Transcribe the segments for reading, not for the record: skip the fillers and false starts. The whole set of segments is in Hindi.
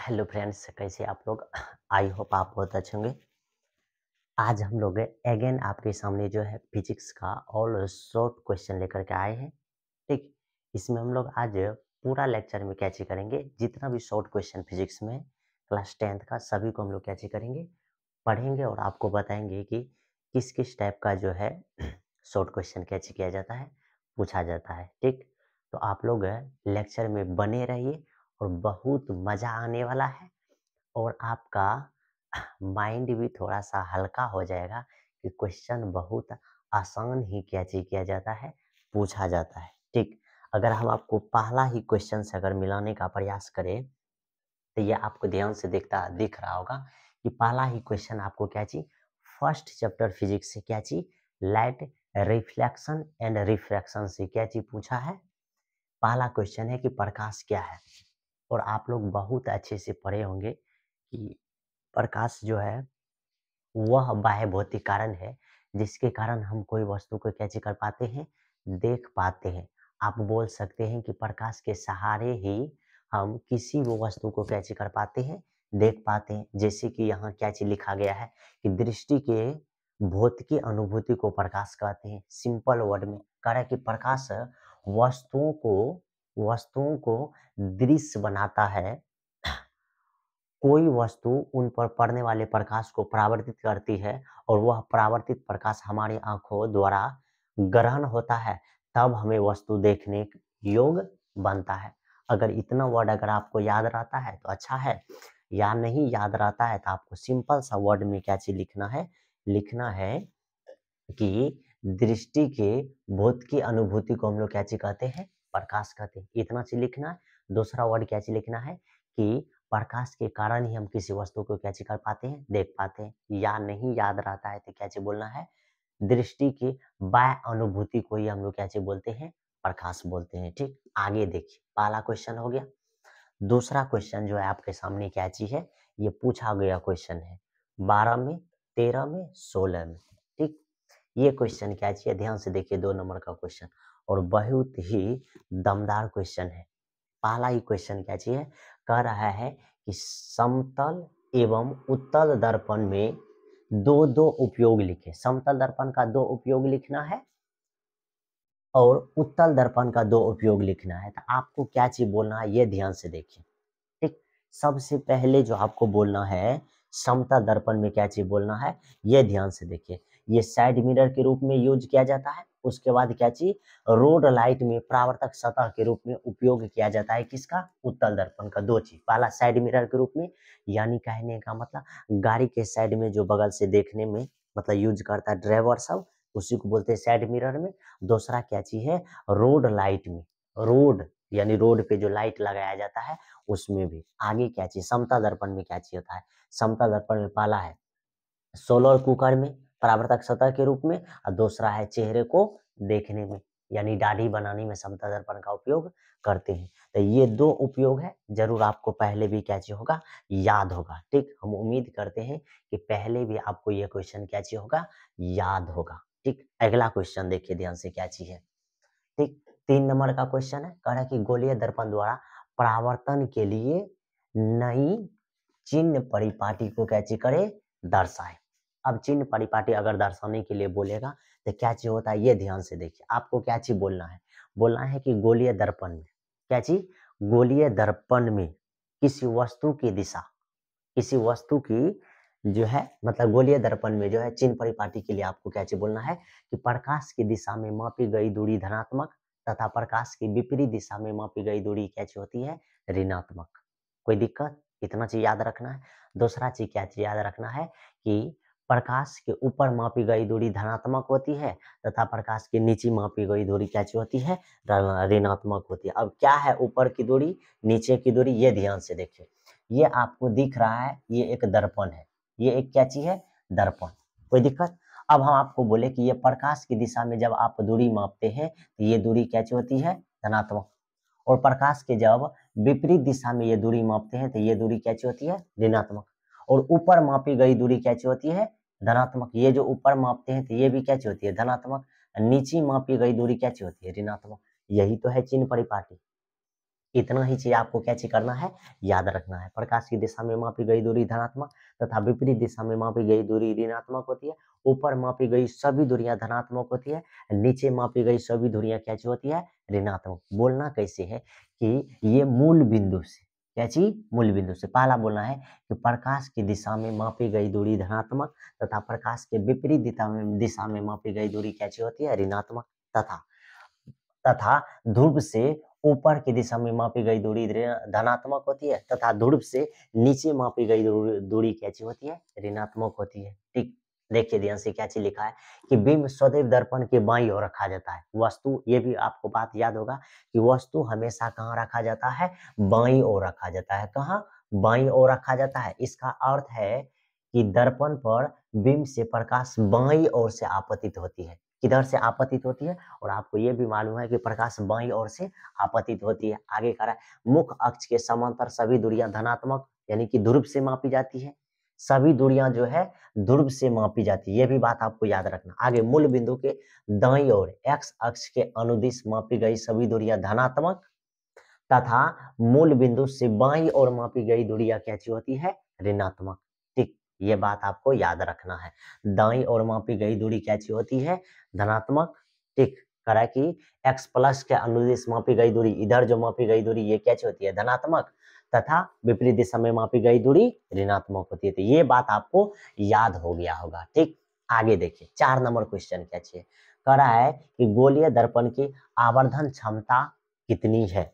हेलो फ्रेंड्स, कैसे आप लोग। आई होप आप बहुत अच्छे होंगे। आज हम लोग अगेन आपके सामने जो है फिजिक्स का और शॉर्ट क्वेश्चन लेकर के आए हैं। ठीक, इसमें हम लोग आज पूरा लेक्चर में कैची करेंगे। जितना भी शॉर्ट क्वेश्चन फिजिक्स में क्लास 10th का सभी को हम लोग कैची करेंगे, पढ़ेंगे और आपको बताएंगे कि किस किस टाइप का जो है शॉर्ट क्वेश्चन कैची किया जाता है, पूछा जाता है। ठीक, तो आप लोग लेक्चर में बने रहिए और बहुत मज़ा आने वाला है और आपका माइंड भी थोड़ा सा हल्का हो जाएगा कि क्वेश्चन बहुत आसान ही कैची किया जाता है, पूछा जाता है। ठीक, अगर हम आपको पहला ही क्वेश्चन से अगर मिलाने का प्रयास करें तो ये आपको ध्यान से दिख रहा होगा कि पहला ही क्वेश्चन आपको क्या चीज, फर्स्ट चैप्टर फिजिक्स से क्या चीज, लाइट रिफ्लेक्शन एंड रिफ्रैक्शन से क्या चीज पूछा है। पहला क्वेश्चन है कि प्रकाश क्या है, और आप लोग बहुत अच्छे से पढ़े होंगे कि प्रकाश जो है वह बाह्य भौतिक कारण है जिसके कारण हम कोई वस्तु को कैसे कर पाते हैं, देख पाते हैं। आप बोल सकते हैं कि प्रकाश के सहारे ही हम किसी भी वस्तु को कैसे कर पाते हैं, देख पाते हैं। जैसे कि यहाँ क्या चीज लिखा गया है कि दृष्टि के भौतिकी अनुभूति को प्रकाश कहते हैं। सिंपल वर्ड में कह रहा है कि प्रकाश वस्तुओं को दृश्य बनाता है। कोई वस्तु उन पर पड़ने वाले प्रकाश को परावर्तित करती है और वह परावर्तित प्रकाश हमारी आंखों द्वारा ग्रहण होता है, तब हमें वस्तु देखने योग्य बनता है। अगर इतना वर्ड अगर आपको याद रहता है तो अच्छा है, या नहीं याद रहता है तो आपको सिंपल सा वर्ड में क्या चीज लिखना है कि दृष्टि के बोध की अनुभूति को हम लोग क्या चीज कहते हैं, प्रकाश कहते हैं। इतना चीज लिखना है। दूसरा वर्ड क्या चीज लिखना है कि प्रकाश के कारण ही हम किसी वस्तु को क्या चीज कर पाते हैं, देख पाते हैं। या नहीं याद रहता है तो क्या चीज बोलना है, दृष्टि की बाह्य अनुभूति को ही हम लोग क्या चीज बोलते हैं, प्रकाश बोलते हैं। ठीक, आगे देखिए, पहला क्वेश्चन हो गया। दूसरा क्वेश्चन जो है आपके सामने क्या चीज है, ये पूछा गया क्वेश्चन है 12 में, 13 में, 16 में। ठीक, ये क्वेश्चन क्या चाहिए, ध्यान से देखिए, 2 नंबर का क्वेश्चन और बहुत ही दमदार क्वेश्चन है। पहला ही क्वेश्चन क्या चाहिए, कह रहा है कि समतल एवं उत्तल दर्पण में दो दो उपयोग लिखे। समतल दर्पण का 2 उपयोग लिखना है और उत्तल दर्पण का 2 उपयोग लिखना है। तो आपको क्या चीज बोलना है, ये ध्यान से देखिए। ठीक, सबसे पहले जो आपको बोलना है, समतल दर्पण में क्या चीज बोलना है, ये ध्यान से देखिए। ये साइड मिरर के रूप में यूज किया जाता है। उसके बाद क्या चीज, रोड लाइट में परावर्तक सतह के रूप में उपयोग किया जाता है। किसका, उत्तल दर्पण का। 2 चीज, पहला साइड मिरर के रूप में, यानी कहने का मतलब गाड़ी के साइड में जो बगल से देखने में मतलब यूज करता है ड्राइवर सब, उसी को बोलते हैं साइड मिरर में। दूसरा क्या चीज है, रोड लाइट में, रोड यानी रोड पे जो लाइट लगाया जाता है उसमें भी। आगे क्या चीज, समतल दर्पण में क्या चीज होता है, समतल दर्पण में पहला है सोलर कुकर में परावर्तक सतह के रूप में, और दूसरा है चेहरे को देखने में यानी दाढ़ी बनाने में समतल दर्पण का उपयोग करते हैं। तो ये 2 उपयोग है, जरूर आपको पहले भी क्या चीज होगा, याद होगा। ठीक, हम उम्मीद करते हैं कि पहले भी आपको ये क्वेश्चन क्या चीज होगा, याद होगा। ठीक, अगला क्वेश्चन देखिए ध्यान से, क्या चीज है। ठीक, 3 नंबर का क्वेश्चन है, कह रहा है कि गोलीय दर्पण द्वारा परावर्तन के लिए नई चिन्ह परिपाटी को क्या चीज करे, दर्शाए। अब चिन्ह परिपाटी अगर दर्शाने के लिए बोलेगा तो क्या चीज होता है, ये ध्यान से देखिए। आपको क्या चीज बोलना है कि गोलीय दर्पण में क्या चीज, गोलीय दर्पण में किसी वस्तु की दिशा, किसी वस्तु की जो है मतलब गोलीय दर्पण में जो है चिन्ह परिपाटी के लिए आपको क्या चीज बोलना है कि प्रकाश की दिशा में मापी गई दूरी धनात्मक तथा प्रकाश की विपरीत दिशा में मापी गई दूरी क्या चीज होती है, ऋणात्मक। कोई दिक्कत, इतना चीज याद रखना है। दूसरा चीज क्या चीज याद रखना है कि प्रकाश के ऊपर मापी गई दूरी धनात्मक होती है तथा प्रकाश के नीचे मापी गई दूरी क्या चीज होती है, ऋणात्मक होती है। अब क्या है ऊपर की दूरी, नीचे की दूरी, ये ध्यान से देखिए। ये आपको दिख रहा है, ये एक दर्पण है, ये एक क्या चीज है, दर्पण। कोई दिक्कत? अब हम आपको बोले कि ये प्रकाश की दिशा में जब आप दूरी मापते हैं तो ये दूरी क्या चीज होती है, धनात्मक। और प्रकाश के जब विपरीत दिशा में ये दूरी मापते हैं तो ये दूरी क्या चीज होती है, ऋणात्मक। और ऊपर मापी गई दूरी क्या चीज होती है, धनात्मक। ये जो ऊपर मापते हैं तो ये भी क्या चीज होती है, धनात्मक। नीचे मापी गई दूरी क्या चीज होती है, ऋणात्मक। यही तो है चिन्ह परिपाटी। इतना ही चीज आपको क्या चीज करना है, याद रखना है। प्रकाश की दिशा में मापी गई दूरी धनात्मक तथा विपरीत दिशा में मापी गई दूरी ऋणात्मक होती है। ऊपर मापी गई सभी दूरियां धनात्मक होती है, नीचे मापी गई सभी दूरियां क्या चीज होती है, ऋणात्मक। बोलना कैसे है कि ये मूल बिंदु से, क्या चीज, मूल बिंदु से। पहला बोलना है कि प्रकाश की दिशा में मापी गई दूरी धनात्मक तथा प्रकाश के विपरीत दिशा में मापी गई दूरी क्या चीज होती है, ऋणात्मक। तथा ध्रुव से ऊपर की दिशा में मापी गई दूरी धनात्मक होती है तथा ध्रुव से नीचे मापी गई दूरी क्या चीज होती है, ऋणात्मक होती है। ठीक, देखिए ध्यान से क्या चीज लिखा है कि बिंब सदैव दर्पण के बाईं ओर रखा जाता है। वस्तु, ये भी आपको बात याद होगा कि वस्तु हमेशा कहाँ रखा जाता है, बाईं ओर रखा जाता है। कहाँ, बाईं ओर रखा जाता है। इसका अर्थ है कि दर्पण पर बिंब से प्रकाश बाईं ओर से आपतित होती है। किधर से आपतित होती है, और आपको ये भी मालूम है कि प्रकाश बाईं ओर से आपतित होती है। आगे कह रहा है मुख्य अक्ष के समांतर सभी दूरियां धनात्मक यानी कि ध्रुव से मापी जाती है। सभी दूरियां जो है ध्रुव से मापी जाती है, ये भी बात आपको याद रखना। आगे मूल बिंदु के दाईं ओर एक्स अक्ष के अनुदिश मापी गई सभी दूरियां धनात्मक तथा मूल बिंदु से बाईं ओर मापी गई दूरियां क्या चीज होती है, ऋणात्मक। ठीक, ये बात आपको याद रखना है। दाईं ओर मापी गई दूरी क्या चीज होती है, धनात्मक। ठीक, करा कि x प्लस के अनुदिश मापी गई दूरी, इधर जो मापी गई दूरी ये क्या चीज होती है, धनात्मक। तथा विपरीत दिशा में मापी गई दूरी ऋणात्मक होती है। तो ये बात आपको याद हो गया होगा। ठीक, आगे देखिए 4 नंबर क्वेश्चन क्या चाहिए, कह रहा है कि गोलीय दर्पण की आवर्धन क्षमता कितनी है।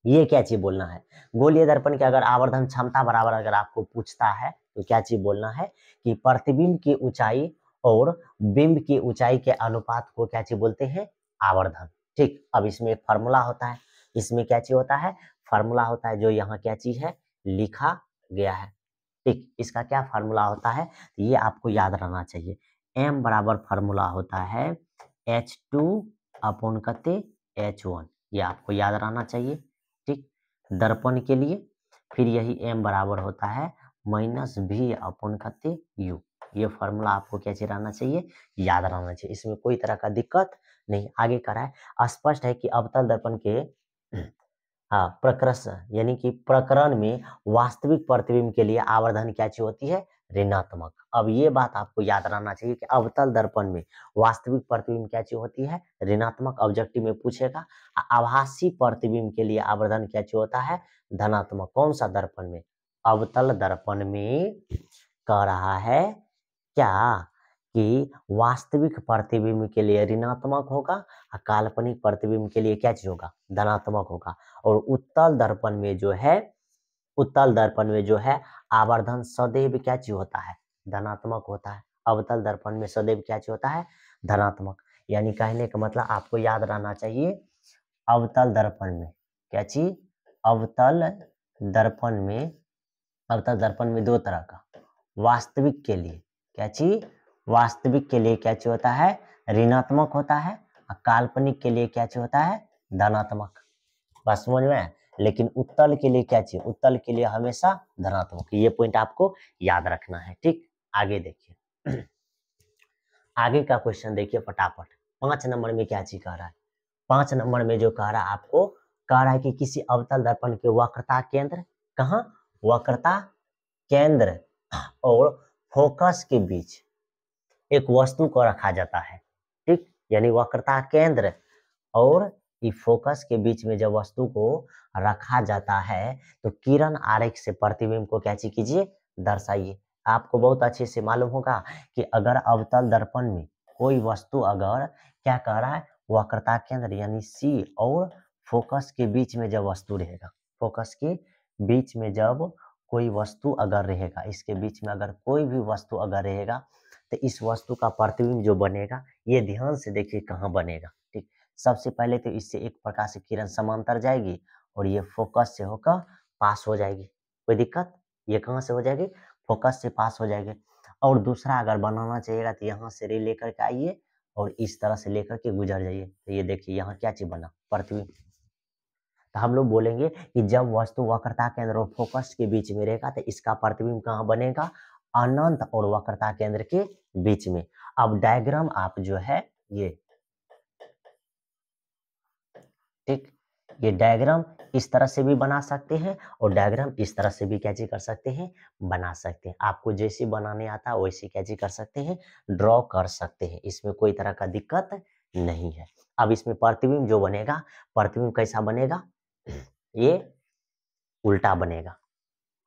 ये क्या चीज बोलना है, गोलीय दर्पण की अगर आवर्धन क्षमता बराबर अगर आपको पूछता है तो क्या चीज बोलना है कि प्रतिबिंब की ऊंचाई और बिंब की ऊंचाई के अनुपात को क्या चीज बोलते हैं, आवर्धन। ठीक, अब इसमें एक फार्मूला होता है, इसमें क्या चीज होता है, फार्मूला होता है, जो यहाँ क्या चीज है, लिखा गया है। ठीक, इसका क्या फार्मूला होता है, ये आपको याद रहना चाहिए। m बराबर फार्मूला होता है H2 अपॉन कते H1, ये आपको याद रहना चाहिए। ठीक, दर्पण के लिए फिर यही m बराबर होता है माइनस v अपॉन कते u। ये फार्मूला आपको क्या चीज रहना चाहिए, याद रहना चाहिए। इसमें कोई तरह का दिक्कत नहीं। आगे करा है स्पष्ट है कि अवतल दर्पण के हाँ प्रकृस यानी कि प्रकरण में वास्तविक प्रतिबिंब के लिए आवर्धन क्या चीज होती है, ऋणात्मक। अब ये बात आपको याद रहना चाहिए कि अवतल दर्पण में वास्तविक प्रतिबिंब क्या चीज होती है, ऋणात्मक। ऑब्जेक्टिव में पूछेगा। आभासी प्रतिबिंब के लिए आवर्धन क्या चीज होता है, धनात्मक। कौन सा दर्पण में, अवतल दर्पण में कह रहा है क्या कि वास्तविक प्रतिबिंब के लिए ऋणात्मक होगा और काल्पनिक प्रतिबिंब के लिए क्या चीज होगा, धनात्मक होगा। और उत्तल दर्पण में जो है, उत्तल दर्पण में जो है आवर्धन सदैव क्या चीज होता है, धनात्मक होता है। अवतल दर्पण में सदैव क्या चीज होता है, धनात्मक। यानी कहने का मतलब आपको याद रहना चाहिए, अवतल दर्पण में क्या चीज, अवतल दर्पण में, अवतल दर्पण में दो तरह का, वास्तविक के लिए क्या चीज, वास्तविक के लिए क्या चीज होता है, ऋणात्मक होता है, और काल्पनिक के लिए क्या चीज होता है, धनात्मक। बस समझ में। लेकिन उत्तल के लिए क्या चीज, उत्तल के लिए हमेशा धनात्मक। ये पॉइंट आपको याद रखना है। ठीक, आगे देखिए आगे का क्वेश्चन देखिए फटाफट। 5 नंबर में क्या चीज कह रहा है, 5 नंबर में जो कह रहा है आपको, कह रहा है कि किसी अवतल दर्पण के वक्रता केंद्र, कहाँ, वक्रता केंद्र और फोकस के बीच एक वस्तु को रखा जाता है। ठीक, यानी वक्रता केंद्र और ये फोकस के बीच में जब वस्तु को रखा जाता है तो किरण आरेख से प्रतिबिंब को क्या चीज कीजिए, दर्शाइए। आपको बहुत अच्छे से मालूम होगा कि अगर अवतल दर्पण में कोई वस्तु अगर क्या कह रहा है, वक्रता केंद्र यानी सी और फोकस के बीच में जब वस्तु रहेगा, फोकस के बीच में जब कोई वस्तु अगर रहेगा, इसके बीच में अगर कोई भी वस्तु अगर रहेगा तो इस वस्तु का प्रतिबिंब जो बनेगा, ये ध्यान से देखिए कहाँ बनेगा। ठीक, सबसे पहले तो इससे एक प्रकार से किरण समांतर जाएगी और ये फोकस से होकर पास हो जाएगी। कोई दिक्कत? ये कहाँ से हो जाएगी? फोकस से पास हो जाएगी। और दूसरा अगर बनाना चाहिएगा तो यहाँ से रे लेकर के आइए और इस तरह से लेकर के गुजर जाइए। तो ये देखिए यहाँ क्या चीज बना? प्रतिबिंब। तो हम लोग बोलेंगे कि जब वस्तु वक्रता केंद्र और फोकस के बीच में रहेगा तो इसका प्रतिबिंब कहाँ बनेगा? अनंत और वक्रता केंद्र के बीच में। अब डायग्राम आप जो है ये, ठीक, ये डायग्राम इस तरह से भी बना सकते हैं और डायग्राम इस तरह से भी क्या चीज कर सकते हैं? बना सकते हैं। आपको जैसे बनाने आता है वैसे क्या चीज कर सकते हैं? ड्रॉ कर सकते हैं। इसमें कोई तरह का दिक्कत नहीं है। अब इसमें प्रतिबिंब जो बनेगा, प्रतिबिंब कैसा बनेगा? ये उल्टा बनेगा।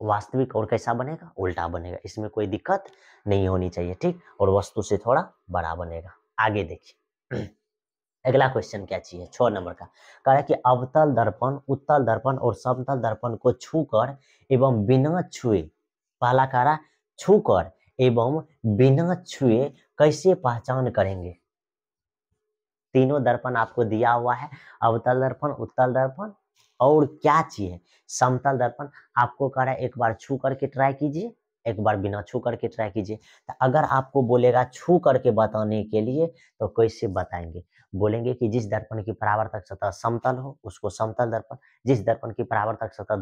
वास्तविक और कैसा बनेगा? उल्टा बनेगा। इसमें कोई दिक्कत नहीं होनी चाहिए, ठीक। और वस्तु से थोड़ा बड़ा बनेगा। आगे देखिए अगला क्वेश्चन क्या चाहिए? 6 नंबर का कह रहा है कि अवतल दर्पण, उत्तल दर्पण और समतल दर्पण को छूकर एवं बिना छुए, पहला कह रहा छूकर एवं बिना छुए कैसे पहचान करेंगे? तीनों दर्पण आपको दिया हुआ है, अवतल दर्पण, उत्तल दर्पण और क्या चाहिए? समतल दर्पण। आपको कह रहा है एक बार छू करके ट्राई कीजिए, एक बार बिना छू करके ट्राई कीजिए। तो अगर आपको बोलेगा छू करके बताने के लिए तो कैसे बताएंगे? बोलेंगे कि जिस दर्पण की परावर्तक सतह समतल हो उसको समतल दर्पण, जिस दर्पण की परावर्तक सतह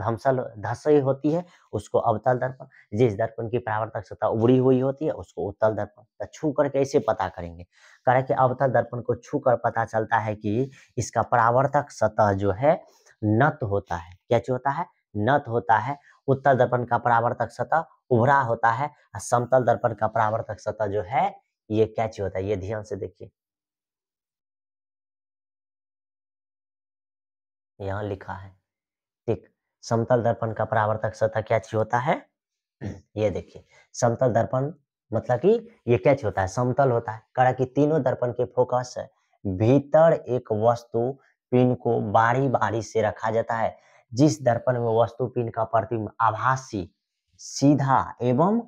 धंसई होती है उसको अवतल दर्पण, जिस दर्पण की परावर्तक सतह उबड़ी हुई होती है उसको उत्तल दर्पण। तो छू करके कैसे पता करेंगे? कह रहा है कि अवतल दर्पण को छू कर पता चलता है कि इसका परावर्तक सतह जो है नत होता है। क्या चीज होता है? नत होता है। उत्तल दर्पण का परावर्तक सतह उभरा होता है और समतल दर्पण का परावर्तक सतह जो है ये क्या चीज होता है? ये ध्यान से देखिए, यहाँ लिखा है, ठीक। समतल दर्पण का परावर्तक सतह क्या चीज होता है? ये देखिए समतल दर्पण मतलब कि ये क्या चीज होता है? समतल होता है। कह रहा कि तीनों दर्पण के फोकस है भीतर एक वस्तु पिन को बारी बारी से रखा जाता है। जिस दर्पण में वस्तु पिन का प्रतिबिंब आभासी, सीधा एवं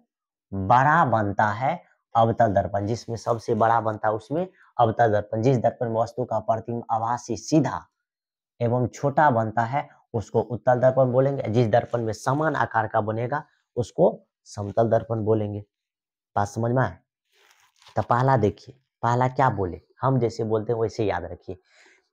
बड़ा बनता है अवतल दर्पण, जिसमें सबसे बड़ा बनता है उसमें अवतल दर्पण। जिस दर्पण में वस्तु का प्रतिबिंब आभासी, सीधा एवं छोटा बनता है उसको उत्तल दर्पण बोलेंगे। जिस दर्पण में समान आकार का बनेगा उसको समतल दर्पण बोलेंगे। बात समझ में आए? तो पहला देखिए, पहला क्या बोले? हम जैसे बोलते हैं वैसे याद रखिए।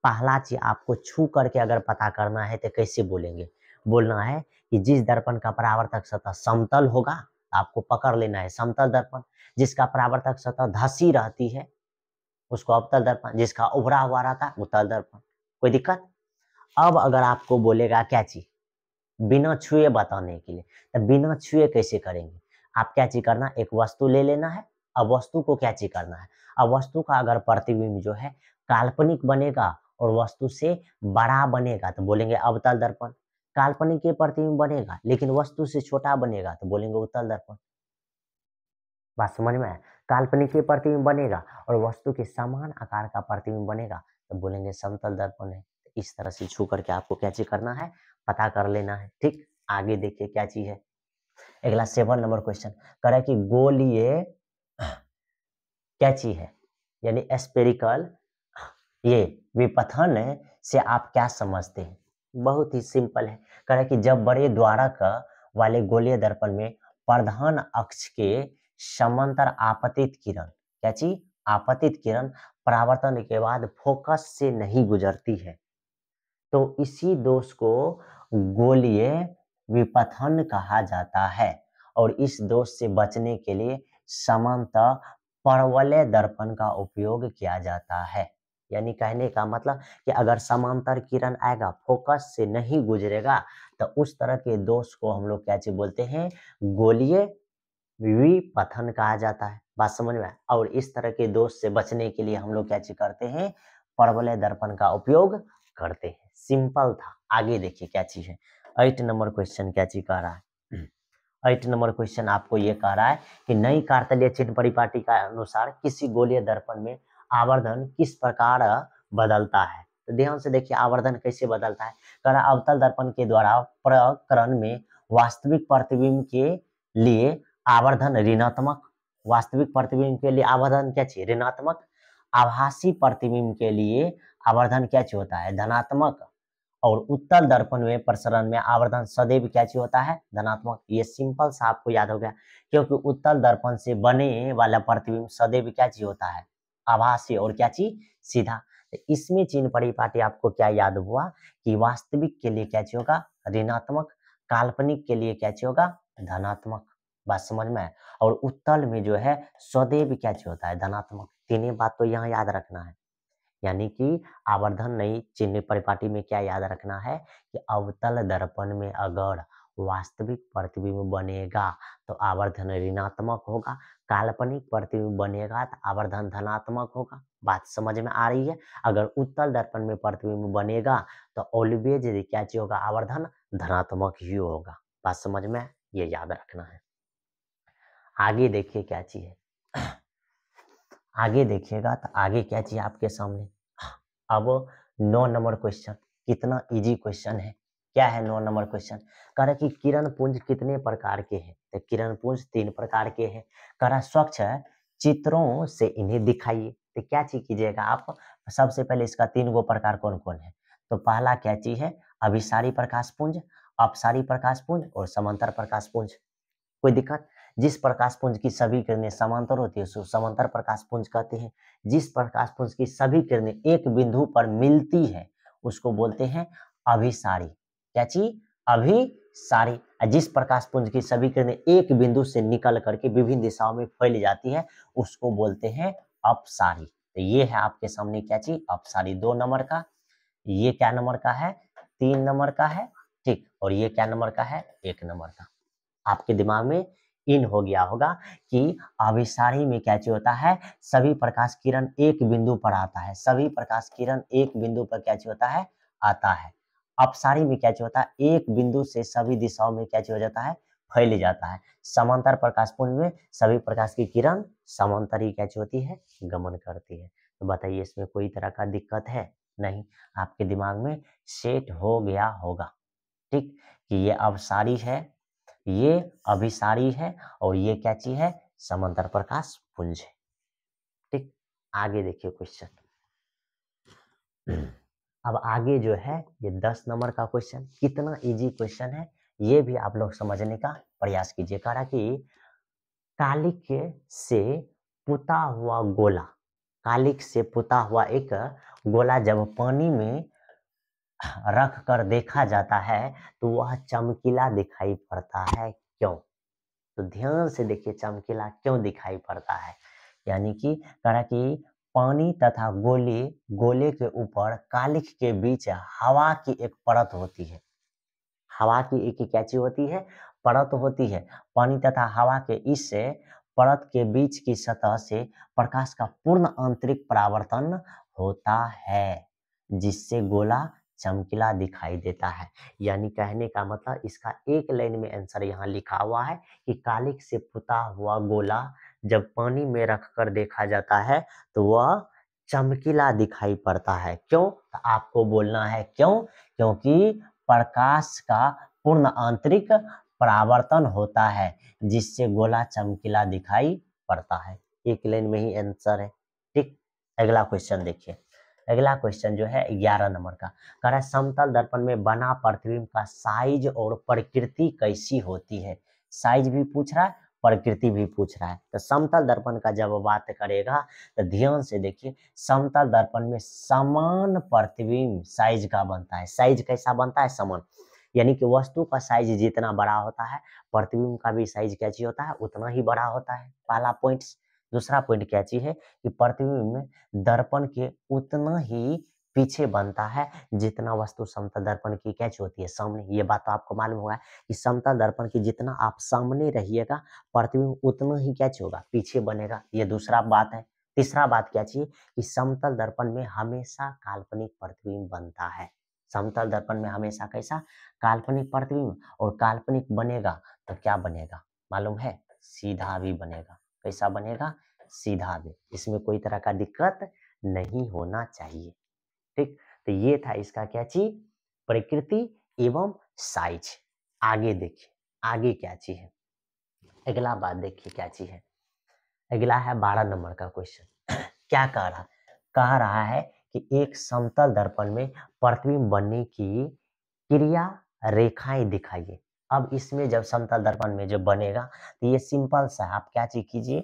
पहला चीज आपको छू करके अगर पता करना है तो कैसे बोलेंगे? बोलना है कि जिस दर्पण का परावर्तक सतह समतल होगा आपको पकड़ लेना है समतल दर्पण, जिसका परावर्तक सतह धसी रहती है उसको अवतल दर्पण, जिसका उभरा हुआ रहता है उत्तल दर्पण। कोई दिक्कत? अब अगर आपको बोलेगा क्या चीज बिना छुए बताने के लिए, तो बिना छुए कैसे करेंगे? आप क्या चीज करना, एक वस्तु ले लेना है। अब वस्तु को क्या चीज करना है? अब वस्तु का अगर प्रतिबिंब जो है काल्पनिक बनेगा और वस्तु से बड़ा बनेगा तो बोलेंगे अवतल दर्पण। काल्पनिक के प्रतिबिंब बनेगा लेकिन वस्तु से छोटा बनेगा तो बोलेंगे उत्तल दर्पण। बात समझ में आया? काल्पनिक के प्रतिबिंब बनेगा और वस्तु के समान आकार का प्रतिबिंब बनेगा तो बोलेंगे समतल दर्पण है। इस तरह से छू करके आपको क्या चीज करना है? पता कर लेना है, ठीक। आगे देखिए क्या चीज है। अगला 7 नंबर क्वेश्चन कह रहा है कि गोलीय क्या चीज है, यानी स्पेरिकल, ये विपथन से आप क्या समझते हैं? बहुत ही सिंपल है। कह रहा है कि जब बड़े द्वारक वाले गोलीय दर्पण में प्रधान अक्ष के समांतर आपतित किरण, क्या चीज? आपतित किरण परावर्तन के बाद फोकस से नहीं गुजरती है तो इसी दोष को गोलीय विपथन कहा जाता है। और इस दोष से बचने के लिए समांतर परवलय दर्पण का उपयोग किया जाता है। यानी कहने का मतलब कि अगर समांतर किरण आएगा फोकस से नहीं गुजरेगा तो उस तरह के दोष को हम लोग क्या चीज बोलते हैं? गोलीय विपथन कहा जाता है। बात समझ में आया? और इस तरह के दोष से बचने के लिए हम लोग क्या चीज करते हैं? परवलय दर्पण का उपयोग करते हैं। सिंपल था। आगे देखिए क्या चीज है। 8 नंबर क्वेश्चन क्या चीज कह रहा है? 8 नंबर क्वेश्चन आपको ये कह रहा है कि नई कार्तलीय चिन्ह परिपाटी का अनुसार किसी गोलीय दर्पण में आवर्धन किस प्रकार बदलता है? तो ध्यान से देखिए आवर्धन कैसे बदलता है। कह रहा अवतल दर्पण के द्वारा प्रकरण में वास्तविक प्रतिबिंब के लिए आवर्धन ऋणात्मक, वास्तविक प्रतिबिंब के लिए आवर्धन क्या चाहिए? ऋणात्मक। आभासी प्रतिबिंब के लिए आवर्धन क्या चाहिए होता है? धनात्मक। और उत्तल दर्पण में प्रसरण में आवर्धन सदैव क्या चीज होता है? धनात्मक। ये सिंपल सा आपको याद हो गया, क्योंकि उत्तल दर्पण से बने वाला प्रतिबिंब सदैव क्या चीज होता है? आभासी और क्या चीज? सीधा। तो इसमें चिन्ह परिपाटी आपको क्या याद हुआ कि वास्तविक के लिए क्या चीज होगा? ऋणात्मक, काल्पनिक के लिए क्या चीज होगा? धनात्मक। बात समझ में है? और उत्तल में जो है सदैव क्या चीज होता है? धनात्मक। तीनों बात तो यहाँ याद रखना है, यानी कि आवर्धन नहीं, चिन्ह परिपाटी में क्या याद रखना है कि अवतल दर्पण में अगर वास्तविक प्रतिबिंब बनेगा तो आवर्धन ऋणात्मक होगा, काल्पनिक प्रतिबिंब बनेगा तो आवर्धन धनात्मक होगा। बात समझ में आ रही है? अगर उत्तल दर्पण में प्रतिबिंब बनेगा तो ऑलवेज क्या चीज होगा? आवर्धन धनात्मक ही होगा। बात समझ में? ये याद रखना है। आगे देखिए क्या चीज है। आगे देखिएगा तो आगे क्या चीज आपके सामने। अब 9 नंबर क्वेश्चन, कितना इजी क्वेश्चन है। क्या है 9 नंबर क्वेश्चन? कह रहा कि किरण पुंज कितने प्रकार के हैं? तो किरण पुंज 3 प्रकार के हैं। कह रहा स्वच्छ चित्रों से इन्हें दिखाइए। तो क्या चीज कीजिएगा आप? सबसे पहले इसका 3 गो प्रकार कौन कौन है? तो पहला क्या चीज है? अभिसारी प्रकाश पुंज, अपसारी प्रकाश पुंज और समांतर प्रकाश पुंज। कोई दिक्कत? जिस प्रकाश पुंज की सभी किरणें समांतर होती है उसको समांतर प्रकाश पुंज कहते हैं। जिस प्रकाश पुंज की सभी किरणें एक बिंदु पर मिलती है उसको बोलते हैं अभिसारी। क्या चीज? अभिसारी। जिस प्रकाश पुंज की सभी किरणें एक बिंदु से निकल करके विभिन्न दिशाओं में फैल जाती है उसको बोलते हैं अपसारी। तो ये है आपके सामने क्या चीज? अपसारी। 2 नंबर का। ये क्या नंबर का है? 3 नंबर का है। ठीक। और ये क्या नंबर का है? 1 नंबर का। आपके दिमाग में इन हो गया होगा कि अभिसारी में क्या चीज होता है? सभी प्रकाश किरण एक बिंदु पर आता है। सभी प्रकाश किरण एक बिंदु पर क्या चीज होता है? आता है। अपसारी में क्या चीज होता है? एक बिंदु से सभी दिशाओं में क्या चीज हो जाता है? फैल जाता है। समांतर प्रकाश पुंज में सभी प्रकाश की किरण समांतर ही क्या चीज होती है? गमन करती है। तो बताइए इसमें कोई तरह का दिक्कत है? नहीं। आपके दिमाग में सेट हो गया होगा। ठीक, कि ये अपसारी है, ये अभिसारी है और ये क्या चीज है? समांतर प्रकाश पुंज है। ठीक। आगे देखिए क्वेश्चन। अब आगे जो है ये 10 नंबर का क्वेश्चन, कितना इजी क्वेश्चन है ये भी आप लोग समझने का प्रयास कीजिए। कह रहा कि कालिक से पुता हुआ गोला, कालिक से पुता हुआ एक गोला जब पानी में रख कर देखा जाता है तो वह चमकीला दिखाई पड़ता है, क्यों? तो ध्यान से देखिए चमकीला क्यों दिखाई पड़ता है। यानी कि कह रहा कि पानी तथा गोले के ऊपर कालिख के बीच हवा की एक परत होती है। हवा की एक क्या चीज होती है? परत होती है। पानी तथा हवा के इस परत के बीच की सतह से प्रकाश का पूर्ण आंतरिक परावर्तन होता है जिससे गोला चमकीला दिखाई देता है। यानी कहने का मतलब इसका एक लाइन में आंसर यहाँ लिखा हुआ है कि कालिख से पुता हुआ गोला जब पानी में रखकर देखा जाता है तो वह चमकीला दिखाई पड़ता है। क्यों? तो आपको बोलना है क्यों? क्योंकि प्रकाश का पूर्ण आंतरिक परावर्तन होता है जिससे गोला चमकीला दिखाई पड़ता है। एक लाइन में ही आंसर है। ठीक। अगला क्वेश्चन देखिए। अगला क्वेश्चन जो है 11 नंबर का, कह रहा है समतल दर्पण में बना प्रतिबिंब का साइज और प्रकृति कैसी होती है? साइज भी पूछ रहा है, प्रकृति भी पूछ रहा है। तो समतल दर्पण का जब बात करेगा तो ध्यान से देखिए, समतल दर्पण में समान प्रतिबिंब साइज का बनता है। साइज कैसा बनता है? समान। यानी कि वस्तु का साइज जितना बड़ा होता है प्रतिबिंब का भी साइज क्या चीज होता है? उतना ही बड़ा होता है। पहला पॉइंट। दूसरा पॉइंट क्या चीज है कि प्रतिबिंब में दर्पण के उतना ही पीछे बनता है जितना वस्तु समतल दर्पण की क्या चीज होती है? सामने। ये बात तो आपको मालूम होगा कि समतल दर्पण की जितना आप सामने रहिएगा प्रतिबिंब उतना ही क्या चीज होगा? पीछे बनेगा। ये दूसरा बात है। तीसरा बात क्या चीज कि समतल दर्पण में हमेशा काल्पनिक प्रतिबिंब बनता है। समतल दर्पण में हमेशा कैसा? काल्पनिक प्रतिबिंब। और काल्पनिक बनेगा तो क्या बनेगा मालूम है? सीधा भी बनेगा। कैसा बनेगा? सीधा भी। इसमें कोई तरह का दिक्कत नहीं होना चाहिए। ठीक। तो ये था इसका क्या चीज? प्रकृति एवं साइज। आगे देखिए आगे क्या चीज है। अगला बात देखिए क्या चीज है। अगला है 12 नंबर का क्वेश्चन। क्या कह रहा है? कह रहा है कि एक समतल दर्पण में प्रतिबिंब बनने की क्रिया रेखाएं दिखाइए। अब इसमें जब समतल दर्पण में जब बनेगा तो ये सिंपल सा है। आप क्या चीज कीजिए,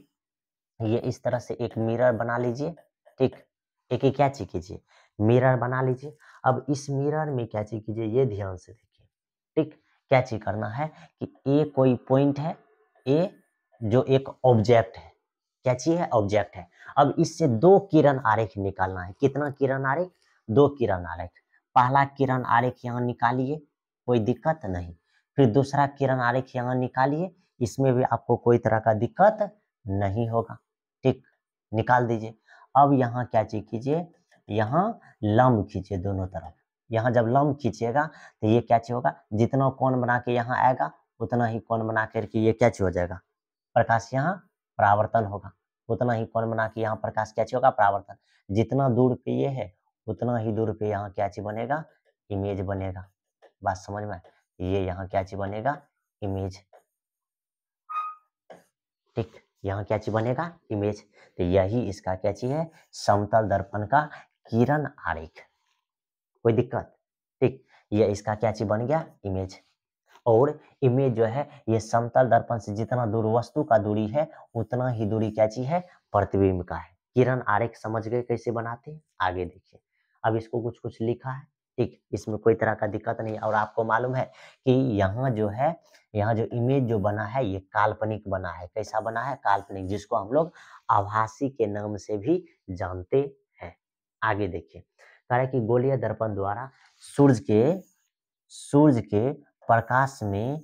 ये इस तरह से एक मिरर बना लीजिए। ठीक, एक क्या चीज कीजिए, मिरर बना लीजिए। अब इस मिरर में क्या चीज कीजिए, ये ध्यान से देखिए। ठीक, क्या चीज करना है कि ए कोई पॉइंट है, ए जो एक ऑब्जेक्ट है, क्या चीज है, ऑब्जेक्ट है। अब इससे दो किरण आरेख निकालना है। कितना किरण आरेख, दो किरण आरेख। पहला किरण आरेख यहाँ निकालिए, कोई दिक्कत नहीं। फिर दूसरा किरण आरेख यहाँ निकालिए, इसमें भी आपको कोई तरह का दिक्कत नहीं होगा। ठीक, निकाल दीजिए। अब यहाँ क्या चीज कीजिए, यहाँ लंब खींचिए दोनों तरफ। यहाँ जब लंब खींचिएगा तो ये क्या चीज होगा, जितना कोण बना के यहाँ आएगा उतना ही कोण बना करके ये क्या चीज हो जाएगा, प्रकाश यहाँ परावर्तन होगा। उतना ही कोण बना के यहाँ प्रकाश क्या चीज होगा, परावर्तन। जितना दूर पे ये है उतना ही दूर पे यहाँ क्या चीज बनेगा, इमेज बनेगा। बात समझ में, ये यहाँ क्या चीज बनेगा, इमेज। ठीक, यहाँ क्या चीज बनेगा, इमेज। तो यही इसका क्या चीज है, समतल दर्पण का किरण आरेख। कोई दिक्कत, ठीक, ये इसका क्या चीज बन गया, इमेज। और इमेज जो है ये समतल दर्पण से जितना दूर वस्तु का दूरी है उतना ही दूरी क्या चीज है, प्रतिबिंब का है। किरण आरेख समझ गए कैसे बनाते हैं, आगे देखिए। अब इसको कुछ कुछ लिखा है। ठीक, इसमें कोई तरह का दिक्कत नहीं। और आपको मालूम है कि यहाँ जो है, यहाँ जो इमेज जो बना है ये काल्पनिक बना है। कैसा बना है, काल्पनिक, जिसको हम लोग आभासी के नाम से भी जानते हैं। आगे देखिए, कह रहा है कि गोलीय दर्पण द्वारा सूर्य के प्रकाश में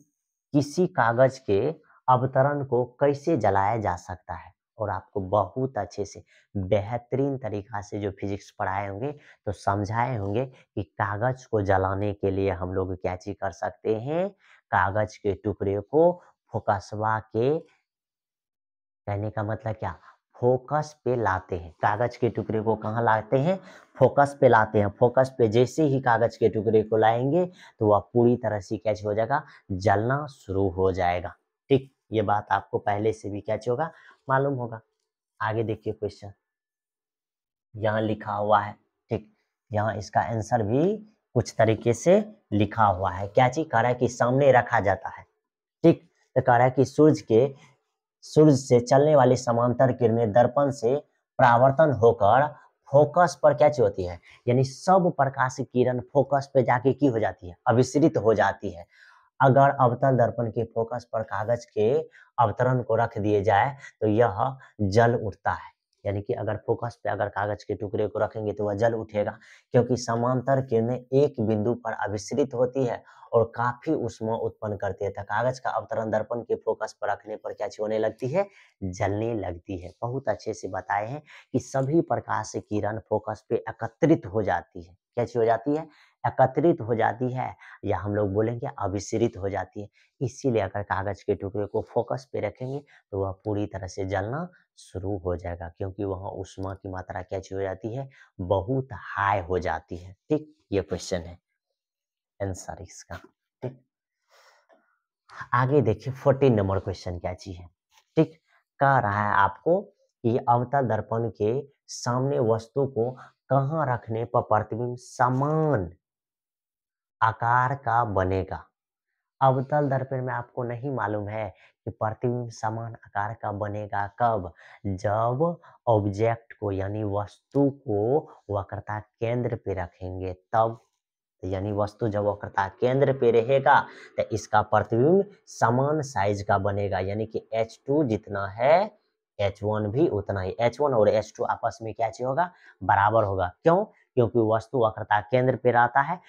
किसी कागज के अवतरण को कैसे जलाया जा सकता है। और आपको बहुत अच्छे से बेहतरीन तरीका से जो फिजिक्स पढ़ाए होंगे तो समझाए होंगे कि कागज को जलाने के लिए हम लोग क्या चीज कर सकते हैं, कागज के टुकड़े को फोकसवा के, कहने का मतलब क्या, फोकस पे लाते हैं। कागज के टुकड़े को कहाँ लाते हैं, फोकस पे लाते हैं। फोकस पे जैसे ही कागज के टुकड़े को लाएंगे तो वह पूरी तरह से क्या हो जाएगा, जलना शुरू हो जाएगा। ठीक, ये बात आपको पहले से भी क्या होगा, मालूम होगा। आगे देखिए क्वेश्चन, यहाँ लिखा हुआ है। ठीक, यहाँ इसका आंसर भी कुछ तरीके से लिखा हुआ है। क्या चीज कह रहा है कि सामने रखा जाता है। ठीक, तो कह रहा है कि सूर्य से चलने वाली समांतर किरणें दर्पण से परावर्तन होकर फोकस पर क्या चीज होती है, यानी सब प्रकाश की किरण फोकस पे जाके की हो जाती है, अभिसरित हो जाती है। अगर अवतल दर्पण के फोकस पर कागज के अवतरण को रख दिए जाए तो यह जल उठता है। यानी कि अगर फोकस पे अगर कागज के टुकड़े को रखेंगे तो वह जल उठेगा, क्योंकि समांतर किरणें एक बिंदु पर अभिसरित होती है और काफी ऊष्मा उत्पन्न करती है। तो कागज का अवतरण दर्पण के फोकस पर रखने पर क्या होने लगती है, जलने लगती है। बहुत अच्छे से बताए हैं कि सभी प्रकाश की किरण फोकस पे एकत्रित हो जाती है। कैसी हो जाती है, एकत्रित हो जाती है, या हम लोग बोलेंगे अभिसरित हो जाती है। इसीलिए अगर कागज के टुकड़े को फोकस पे रखेंगे तो वह पूरी तरह से जलना शुरू हो जाएगा, क्योंकि वहाँ ऊष्मा की मात्रा क्या हो जाती है, बहुत हाई हो जाती है। ठीक, ये क्वेश्चन है आंसर इसका। ठीक, आगे देखिए 14 नंबर क्वेश्चन क्या चीज है। ठीक, कह रहा है आपको कि अवतल दर्पण के सामने वस्तु को कहाँ रखने पर प्रतिबिंब समान आकार का बनेगा। अवतल दर्पण में आपको नहीं मालूम है कि प्रतिबिंब समान आकार का बनेगा कब, जब ऑब्जेक्ट को यानी वस्तु को वक्रता केंद्र पे रखेंगे तब। यानी वस्तु जब वक्रता केंद्र पे रहेगा तो इसका प्रतिबिंब समान साइज का बनेगा, यानी कि H2 जितना है H1 भी उतना ही। H1 और H2 आपस में क्या चीज होगा, बराबर होगा। क्यों, क्योंकि वस्तु वक्रता केंद्र पे रहता है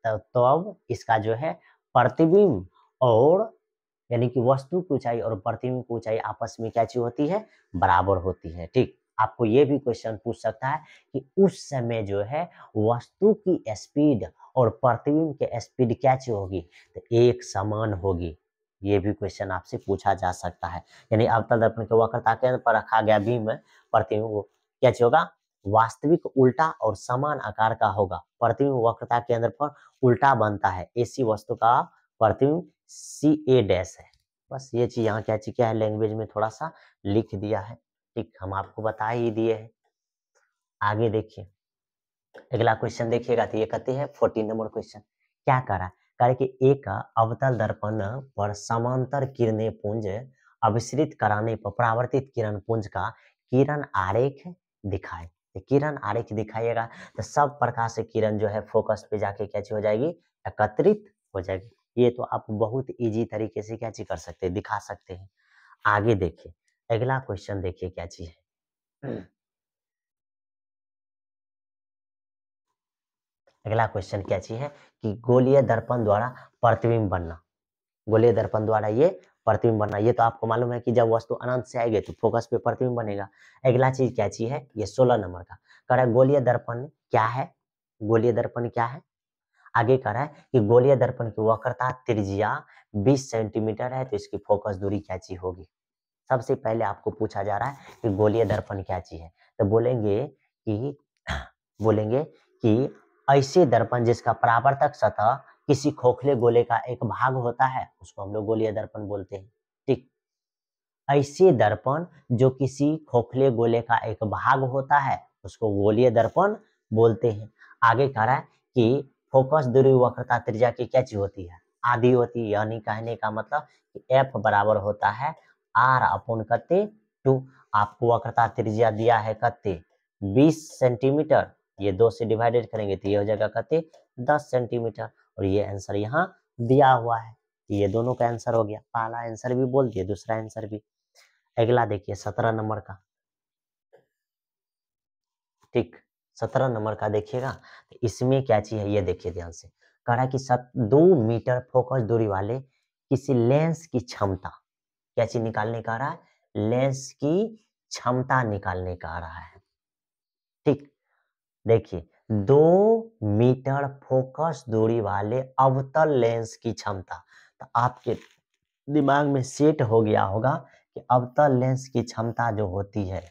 तो अब इसका जो है प्रतिबिंब और यानी कि वस्तु की ऊंचाई और प्रतिबिंब की ऊंचाई आपस में क्या चीज होती है, बराबर होती है। ठीक, आपको ये भी क्वेश्चन पूछ सकता है कि उस समय जो है वस्तु की स्पीड और प्रतिबिंब के स्पीड क्या चीज होगी, तो एक समान होगी। ये भी क्वेश्चन आपसे पूछा जा सकता है। यानी अवतल दर्पण के वक्रता केंद्र पर रखा गया बीम प्रतिबिंब वो क्या चीज होगा, वास्तविक उल्टा और समान आकार का होगा। प्रतिबिंब वक्रता केंद्र पर उल्टा बनता है। ऐसी वस्तु का प्रतिबिंब CA डैश है। बस ये चीज यहाँ क्या चीज क्या है, लैंग्वेज में थोड़ा सा लिख दिया है। ठीक, हम आपको बता ही दिए हैं। आगे देखिए अगला क्वेश्चन देखिएगा तो ये कहते हैं 14 नंबर क्वेश्चन, क्या कह रहा है? कह रहा है कि एक अवतल दर्पण पर समांतर किरणें पुंज अभिसरित कराने पर परावर्तित किरण पुंज का किरण आरेख दिखाए। किरण आरेख दिखाइएगा तो सब प्रकार से किरण जो है फोकस पे जाके क्या चीज हो जाएगी? एकत्रित हो जाएगी। ये तो आप बहुत इजी तरीके से क्या चीज कर सकते हैं, दिखा सकते हैं। आगे देखिए, अगला क्वेश्चन देखिए क्या चीज है। अगला क्वेश्चन क्या चीज है कि गोलीय दर्पण द्वारा प्रतिबिंब बनना। गोलीय दर्पण द्वारा ये प्रतिबिंब बनना, ये तो आपको मालूम है कि जब वस्तु अनंत से आएगी तो फोकस पे प्रतिबिंब बनेगा। अगला चीज क्या चीज है? ये 16 नंबर का कह रहा है गोलीय दर्पण क्या है? गोलीय दर्पण क्या है? आगे कह रहा है कि गोलीय दर्पण की वक्रता त्रिज्या 20 सेंटीमीटर है, तो इसकी फोकस दूरी क्या चीज होगी? सबसे पहले आपको पूछा जा रहा है कि गोलीय दर्पण क्या चीज है, तो बोलेंगे कि ऐसे दर्पण जिसका परावर्तक सतह किसी खोखले गोले का एक भाग होता है उसको हम लोग गोलीय दर्पण बोलते हैं। ठीक, ऐसे दर्पण जो किसी खोखले गोले का एक भाग होता है उसको गोलीय दर्पण बोलते हैं। आगे कह रहा है कि फोकस दूरी वक्रता त्रिज्या की क्या चीज होती है? आधी होती है, यानी कहने का मतलब कि एफ बराबर होता है आर अपॉन कते 2। आपको वक्रता त्रिज्या दिया है कते 20 सेंटीमीटर, ये 2 से डिवाइडेड करेंगे तो ये हो जाएगा कते 10 सेंटीमीटर, और ये आंसर यहाँ दिया हुआ है। ये दोनों का आंसर हो गया, पहला आंसर भी बोल दिए, दूसरा आंसर भी। अगला देखिए 17 नंबर का। ठीक, 17 नंबर का देखिएगा तो इसमें क्या चीज है ये देखिए ध्यान से। कह रहा है कि 2 मीटर फोकस दूरी वाले किसी लेंस की क्षमता, क्या चीज निकालने का रहा है? लेंस की क्षमता निकालने का आ रहा है। ठीक, देखिए 2 मीटर फोकस दूरी वाले अवतल लेंस की क्षमता, तो आपके दिमाग में सेट हो गया होगा कि अवतल लेंस की क्षमता जो होती है,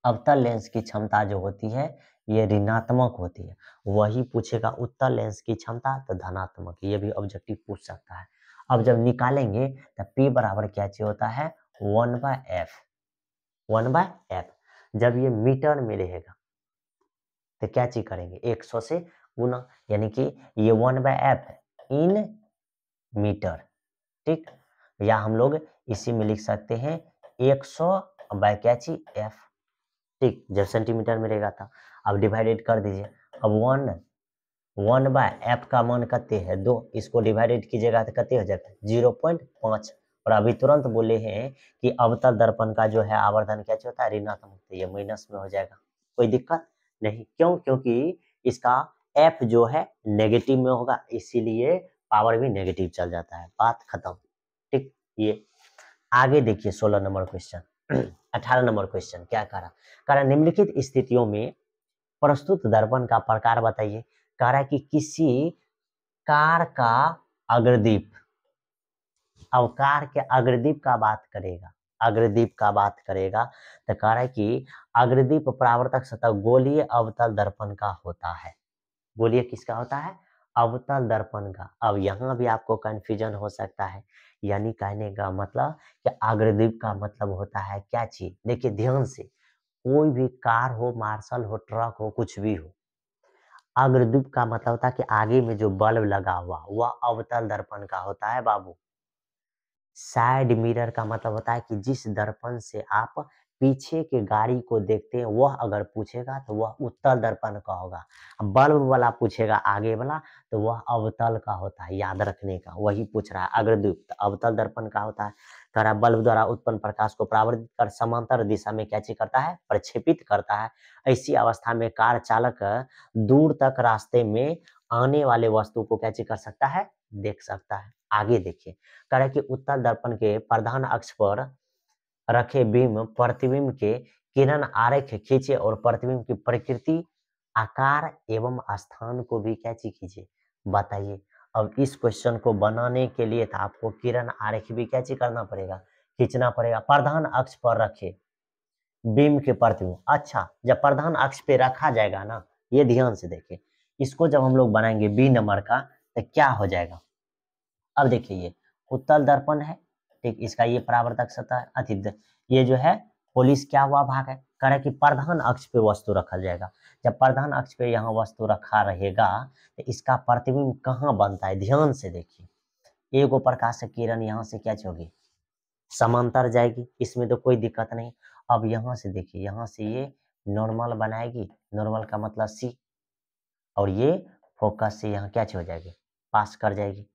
अवतल लेंस की क्षमता जो होती है ये ऋणात्मक होती है। वही पूछेगा उत्तल लेंस की क्षमता तो धनात्मक, ये भी ऑब्जेक्टिव पूछ सकता है। अब जब निकालेंगे तो P बराबर क्या चीज होता है? 1/f। 1/f जब ये मीटर में रहेगा तो क्या चीज करेंगे? 100 से गुना, यानी कि ये 1/f इन मीटर। ठीक, या हम लोग इसी में लिख सकते हैं 100 बाय क्या चीज f। ठीक, जब सेंटीमीटर में रहेगा था। अब डिवाइडेड कर दीजिए। अब 1/f का मान कितने है? 2, इसको डिवाइडेड कीजिएगा तो कितने हो जाता है? 0.5। और अभी तुरंत बोले हैं कि अवतल दर्पण का जो है आवर्धन क्या होता है? ऋणात्मक, तो ये माइनस में हो जाएगा। कोई दिक्कत नहीं, क्यों? क्योंकि इसका f जो है नेगेटिव में होगा, इसीलिए पावर भी नेगेटिव चल जाता है, बात खत्म। ठीक, ये आगे देखिए 16 नंबर क्वेश्चन। 18 नंबर क्वेश्चन क्या कह रहा निम्नलिखित स्थितियों में प्रस्तुत दर्पण का प्रकार बताइए। कह रहा है कि किसी कार का अग्रदीप, अब कार के अग्रदीप का बात करेगा, अग्रदीप का बात करेगा तो कह रहा है कि अग्रदीप परावर्तक सतह गोलीय अवतल दर्पण का होता है। बोलिए किसका होता है? अवतल दर्पण का। अब यहाँ भी आपको कंफ्यूजन हो सकता है, यानी कहने का मतलब कि अग्रदीप का मतलब होता है क्या चीज? देखिए ध्यान से, कोई भी कार हो, मार्शल हो, ट्रक हो, कुछ भी हो, अग्रदीप का मतलब होता है कि आगे में जो बल्ब लगा हुआ वह अवतल दर्पण का होता है बाबू। साइड मिरर का मतलब होता है कि जिस दर्पण से आप पीछे के गाड़ी को देखते हैं वह अगर पूछेगा तो वह उत्तल दर्पण का होगा। बल्ब वाला पूछेगा आगे वाला तो वह अवतल का होता है, याद रखने का। वही पूछ रहा है अग्रदीप तो अवतल दर्पण का होता है। कह रहा बल्ब द्वारा उत्पन्न प्रकाश को परावर्तित कर समांतर दिशा में क्या चीज करता है? प्रक्षेपित करता है। ऐसी अवस्था में कार चालक दूर तक रास्ते में आने वाले वस्तु को क्या चीज कर सकता है? देख सकता है। आगे देखिए, कह रहा है कि उत्तल दर्पण के प्रधान अक्ष पर रखे बिंब प्रतिबिंब के किरण आरेख खींचे और प्रतिबिंब की प्रकृति, आकार एवं स्थान को भी क्या चीज कीजिए? बताइए। अब इस क्वेश्चन को बनाने के लिए तो आपको किरण आरेख भी क्या चीज करना पड़ेगा? खींचना पड़ेगा। प्रधान अक्ष पर रखे बिंब के प्रतिबिंब, अच्छा जब प्रधान अक्ष पे रखा जाएगा ना, ये ध्यान से देखिए, इसको जब हम लोग बनाएंगे बी नंबर का तो क्या हो जाएगा? अब देखिए ये उत्तल दर्पण है, ठीक, इसका ये परावर्तक सतह ये जो है पोलिस क्या हुआ भाग है, कह रहा है कि प्रधान अक्ष पे वस्तु रखा जाएगा। जब प्रधान अक्ष पे यहाँ वस्तु रखा रहेगा तो इसका प्रतिबिंब कहाँ बनता है, ध्यान से देखिए। एगो प्रकाश किरण यहाँ से क्या होगी, समांतर जाएगी, इसमें तो कोई दिक्कत नहीं। अब यहाँ से देखिए, यहाँ से ये नॉर्मल बनाएगी, नॉर्मल का मतलब सी, और ये फोकस से यहाँ क्या हो जाएगी, पास कर जाएगी।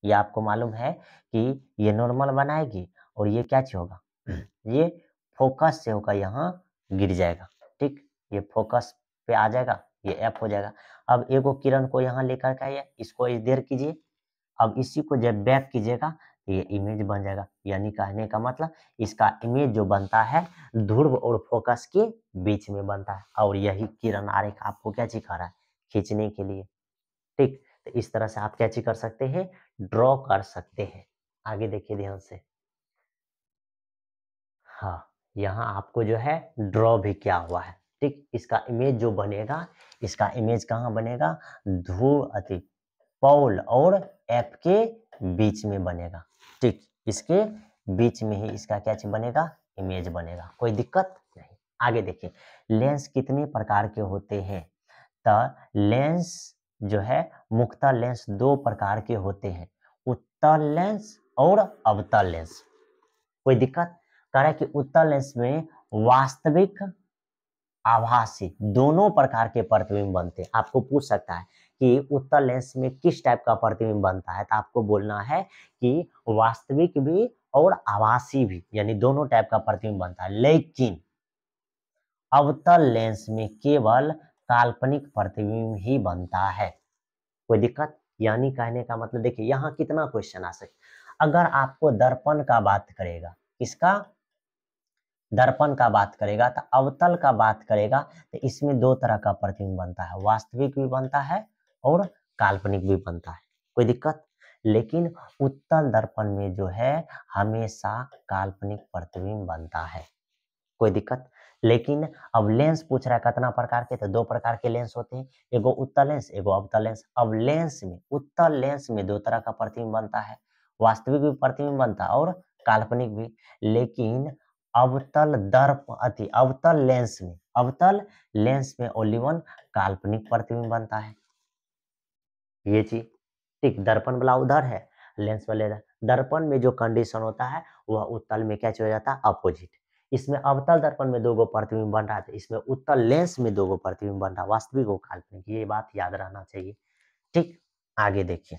ये आपको मालूम है कि ये नॉर्मल बनाएगी और ये क्या होगा, ये फोकस से होकर यहाँ गिर जाएगा। ठीक, ये फोकस पे आ जाएगा, ये एफ हो जाएगा। अब एगो किरण को यहाँ लेकर के आइए, इसको इधर कीजिए। अब इसी को जब बैक कीजिएगा तो ये इमेज बन जाएगा। यानी कहने का मतलब इसका इमेज जो बनता है ध्रुव और फोकस के बीच में बनता है, और यही किरण आरेख आपको क्या सिखा रहा है, खींचने के लिए। ठीक, तो इस तरह से आप क्या कर सकते हैं, ड्रॉ कर सकते हैं। आगे देखिए ध्यान से। हाँ, यहाँ आपको जो है ड्रॉ भी क्या हुआ है। ठीक, इसका इमेज जो बनेगा, इसका इमेज कहाँ बनेगा, ध्रुव अति पोल और एफ के बीच में बनेगा। ठीक, इसके बीच में ही इसका क्या बनेगा, इमेज बनेगा, कोई दिक्कत नहीं। आगे देखिए, लेंस कितने प्रकार के होते हैं, तो लेंस जो है मुख्यतः लेंस दो प्रकार के होते हैं, उत्तल लेंस और अवतल लेंस। कोई दिक्कत, कह रहा है कि उत्तल लेंस में वास्तविक आभासी दोनों प्रकार के प्रतिबिंब बनते हैं। आपको पूछ सकता है कि उत्तल लेंस में किस टाइप का प्रतिबिंब बनता है, तो आपको बोलना है कि वास्तविक भी और आभासी भी, यानी दोनों टाइप का प्रतिबिंब बनता है। लेकिन अवतल लेंस में केवल काल्पनिक प्रतिबिंब ही बनता है। कोई दिक्कत, यानी कहने का मतलब देखिए यहाँ कितना क्वेश्चन आ सकता। अगर आपको दर्पण का बात करेगा, किसका, दर्पण का बात करेगा, तो अवतल का बात करेगा तो इसमें दो तरह का प्रतिबिंब बनता है, वास्तविक भी बनता है और काल्पनिक भी बनता है। कोई दिक्कत, लेकिन उत्तल दर्पण में जो है हमेशा काल्पनिक प्रतिबिंब बनता है। कोई दिक्कत, लेकिन अब लेंस पूछ रहा है कितना प्रकार के, तो दो प्रकार के लेंस होते हैं, एगो उत्तल लेंस, एगो अवतल लेंस। अब लेंस में, उत्तल लेंस में दो तरह का प्रतिबिंब बनता है, वास्तविक भी प्रतिबिंब बनता है और काल्पनिक भी। लेकिन अवतल लेंस में ओनली वन काल्पनिक प्रतिबिंब बनता है। ये चीज ठीक, दर्पण वाला उधर है, लेंस वाले इधर। दर्पण में जो कंडीशन होता है वह उत्तल में क्या हो जाता है, अपोजिट। इसमें अवतल दर्पण में दो प्रतिबिंब बन रहा था, इसमें उत्तल लेंस में दो प्रतिबिंब बन रहा, वास्तविक और काल्पनिक। ये बात याद रहना चाहिए। ठीक, आगे देखिए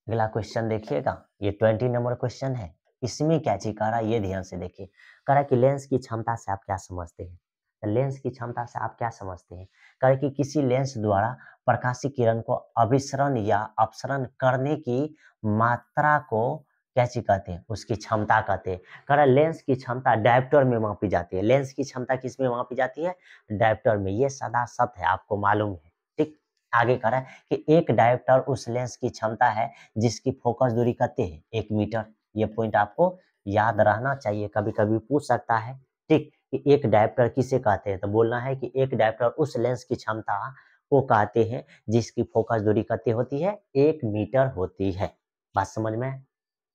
अगला क्वेश्चन देखिएगा, ये 20 नंबर क्वेश्चन है। इसमें क्या चीज कह रहा है, ये ध्यान से देखिए। कह रहा है कि लेंस की क्षमता से आप क्या समझते हैं, लेंस की क्षमता से आप क्या समझते हैं। कह रहे कि किसी लेंस द्वारा प्रकाशीय किरण को अभिसरण या अपसरण करने की मात्रा को क्या चीज कहते हैं, उसकी क्षमता कहते हैं। कह रहा है लेंस की क्षमता डायोप्टर में मापी जाती है। लेंस की क्षमता किस में मापी जाती है, डायोप्टर में। ये सदा सत्य है, आपको मालूम है। ठीक, आगे कह रहा है कि एक डायोप्टर उस लेंस की क्षमता है जिसकी फोकस दूरी कहते हैं 1 मीटर। ये पॉइंट आपको याद रहना चाहिए, कभी कभी पूछ सकता है। ठीक, कि एक डायोप्टर किसे कहते हैं, तो बोलना है कि एक डायोप्टर उस लेंस की क्षमता को कहते हैं जिसकी फोकस दूरी कितनी होती है, 1 मीटर होती है। बात समझ में।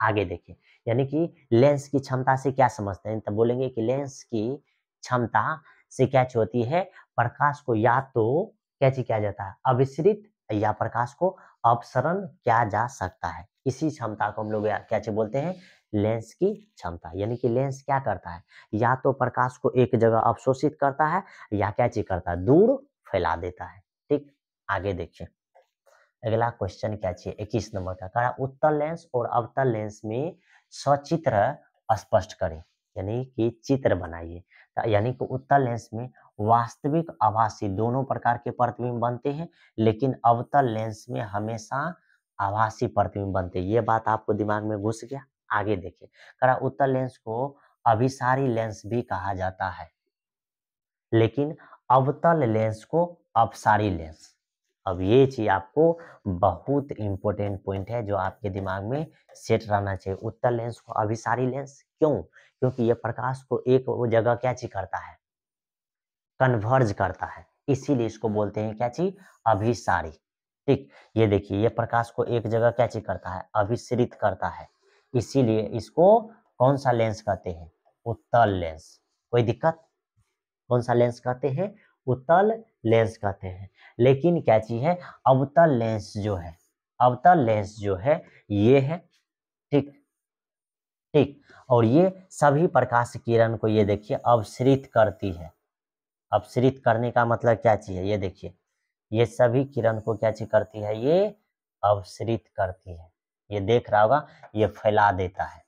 आगे देखिए, यानी कि लेंस की क्षमता से क्या समझते हैं, तो बोलेंगे कि लेंस की क्षमता से क्या होती है, प्रकाश को या तो क्या किया जाता है, अभिसरित, या प्रकाश को अपसरण किया जा सकता है। इसी क्षमता को हम लोग क्या बोलते हैं, लेंस की क्षमता। यानी कि लेंस क्या करता है, या तो प्रकाश को एक जगह अवशोषित करता है या क्या चीज करता है, दूर फैला देता है। ठीक, आगे देखिए अगला क्वेश्चन क्या चाहिए, 21 नंबर का। कहा उत्तल लेंस और अवतल लेंस में सचित्र स्पष्ट करें, यानी कि चित्र बनाइए। यानी कि उत्तल लेंस में वास्तविक आभासी दोनों प्रकार के प्रतिबिंब बनते हैं, लेकिन अवतल लेंस में हमेशा आभासी प्रतिबिंब बनते हैं। ये बात आपको दिमाग में घुस गया। आगे देखिए, कहा उत्तल लेंस को अभिसारी लेंस भी कहा जाता है, लेकिन अवतल लेंस को अपसारी लेंस। अब ये चीज आपको बहुत इंपॉर्टेंट पॉइंट है जो आपके दिमाग में सेट रहना चाहिए। उत्तल लेंस को अभिसारी लेंस क्यों, क्योंकि ये प्रकाश को एक वो जगह क्या चीज करता है, कन्वर्ज करता है, इसीलिए इसको बोलते हैं क्या चीज, अभिसारी। ठीक, ये देखिए ये प्रकाश को एक जगह क्या चीज करता है, अभिसरित करता है, इसीलिए इसको कौन सा लेंस कहते हैं, उत्तल लेंस। कोई दिक्कत? कौन सा लेंस कहते हैं? उत्तल लेंस कहते हैं। लेकिन क्या चीज है? अवतल लेंस जो है, अवतल लेंस जो है ये है, ठीक ठीक, और ये सभी प्रकाश किरण को ये देखिए अवसरित करती है। अपसरित करने का मतलब क्या चीज है? ये देखिए, ये सभी किरण को क्या चीज करती है? ये अपसरित करती है। ये देख रहा होगा, ये फैला देता है,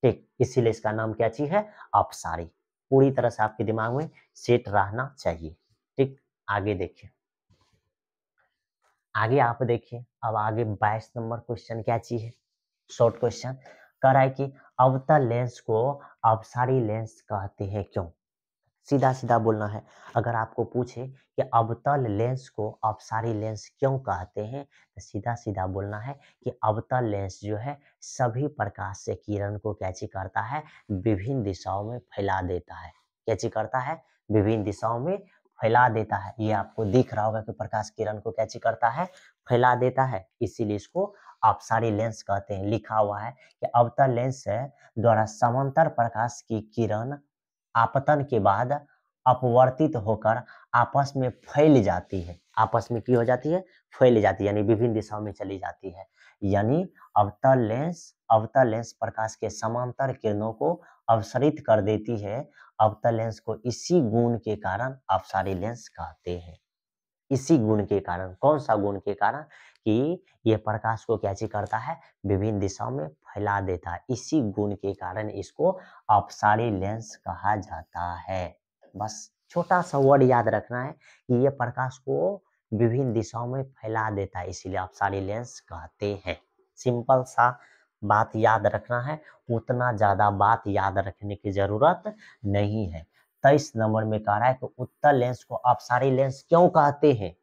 ठीक, इसीलिए इसका नाम क्या चीज है? अपसारी। पूरी तरह से आपके दिमाग में सेट रहना चाहिए, ठीक। आगे देखिए, आगे आप देखिए, अब आगे 22 नंबर क्वेश्चन क्या चीज है? शॉर्ट क्वेश्चन कह रहा है कि अवतल लेंस को अपसारी लेंस कहते हैं, क्यों? सीधा सीधा बोलना है। अगर आपको पूछे कि अवतल लेंस को अपसारी लेंस क्यों कहते हैं, तो सीधा सीधा बोलना है कि अवतल लेंस जो है सभी प्रकाश से किरण को कैची करता है, विभिन्न दिशाओं में फैला देता है। कैची करता है? विभिन्न दिशाओं में फैला देता है। ये आपको दिख रहा होगा कि प्रकाश किरण को कैची करता है, फैला देता है, इसीलिए इसको अपसारी लेंस कहते हैं। लिखा हुआ है कि अवतल लेंस द्वारा समांतर प्रकाश की किरण आपतन के बाद अपवर्तित होकर आपस में फैल जाती है। आपस में की हो जाती है? फैल जाती है, यानी विभिन्न दिशाओं में चली जाती है। यानी अवतल लेंस प्रकाश के समांतर किरणों को अपसरित कर देती है। अवतल लेंस को इसी गुण के कारण अपसारी लेंस कहते हैं। इसी गुण के कारण, कौन सा गुण के कारण? कि ये प्रकाश को कैसे करता है? विभिन्न दिशाओं में फैला देता है। इसी गुण के कारण इसको अपसारी लेंस कहा जाता है। बस छोटा सा वर्ड याद रखना है कि ये प्रकाश को विभिन्न दिशाओं में फैला देता है, इसीलिए अपसारी लेंस कहते हैं। सिंपल सा बात याद रखना है, उतना ज्यादा बात याद रखने की जरूरत नहीं है। 23 नंबर में कह रहा है कि उत्तल लेंस को अपसारी लेंस क्यों कहते हैं?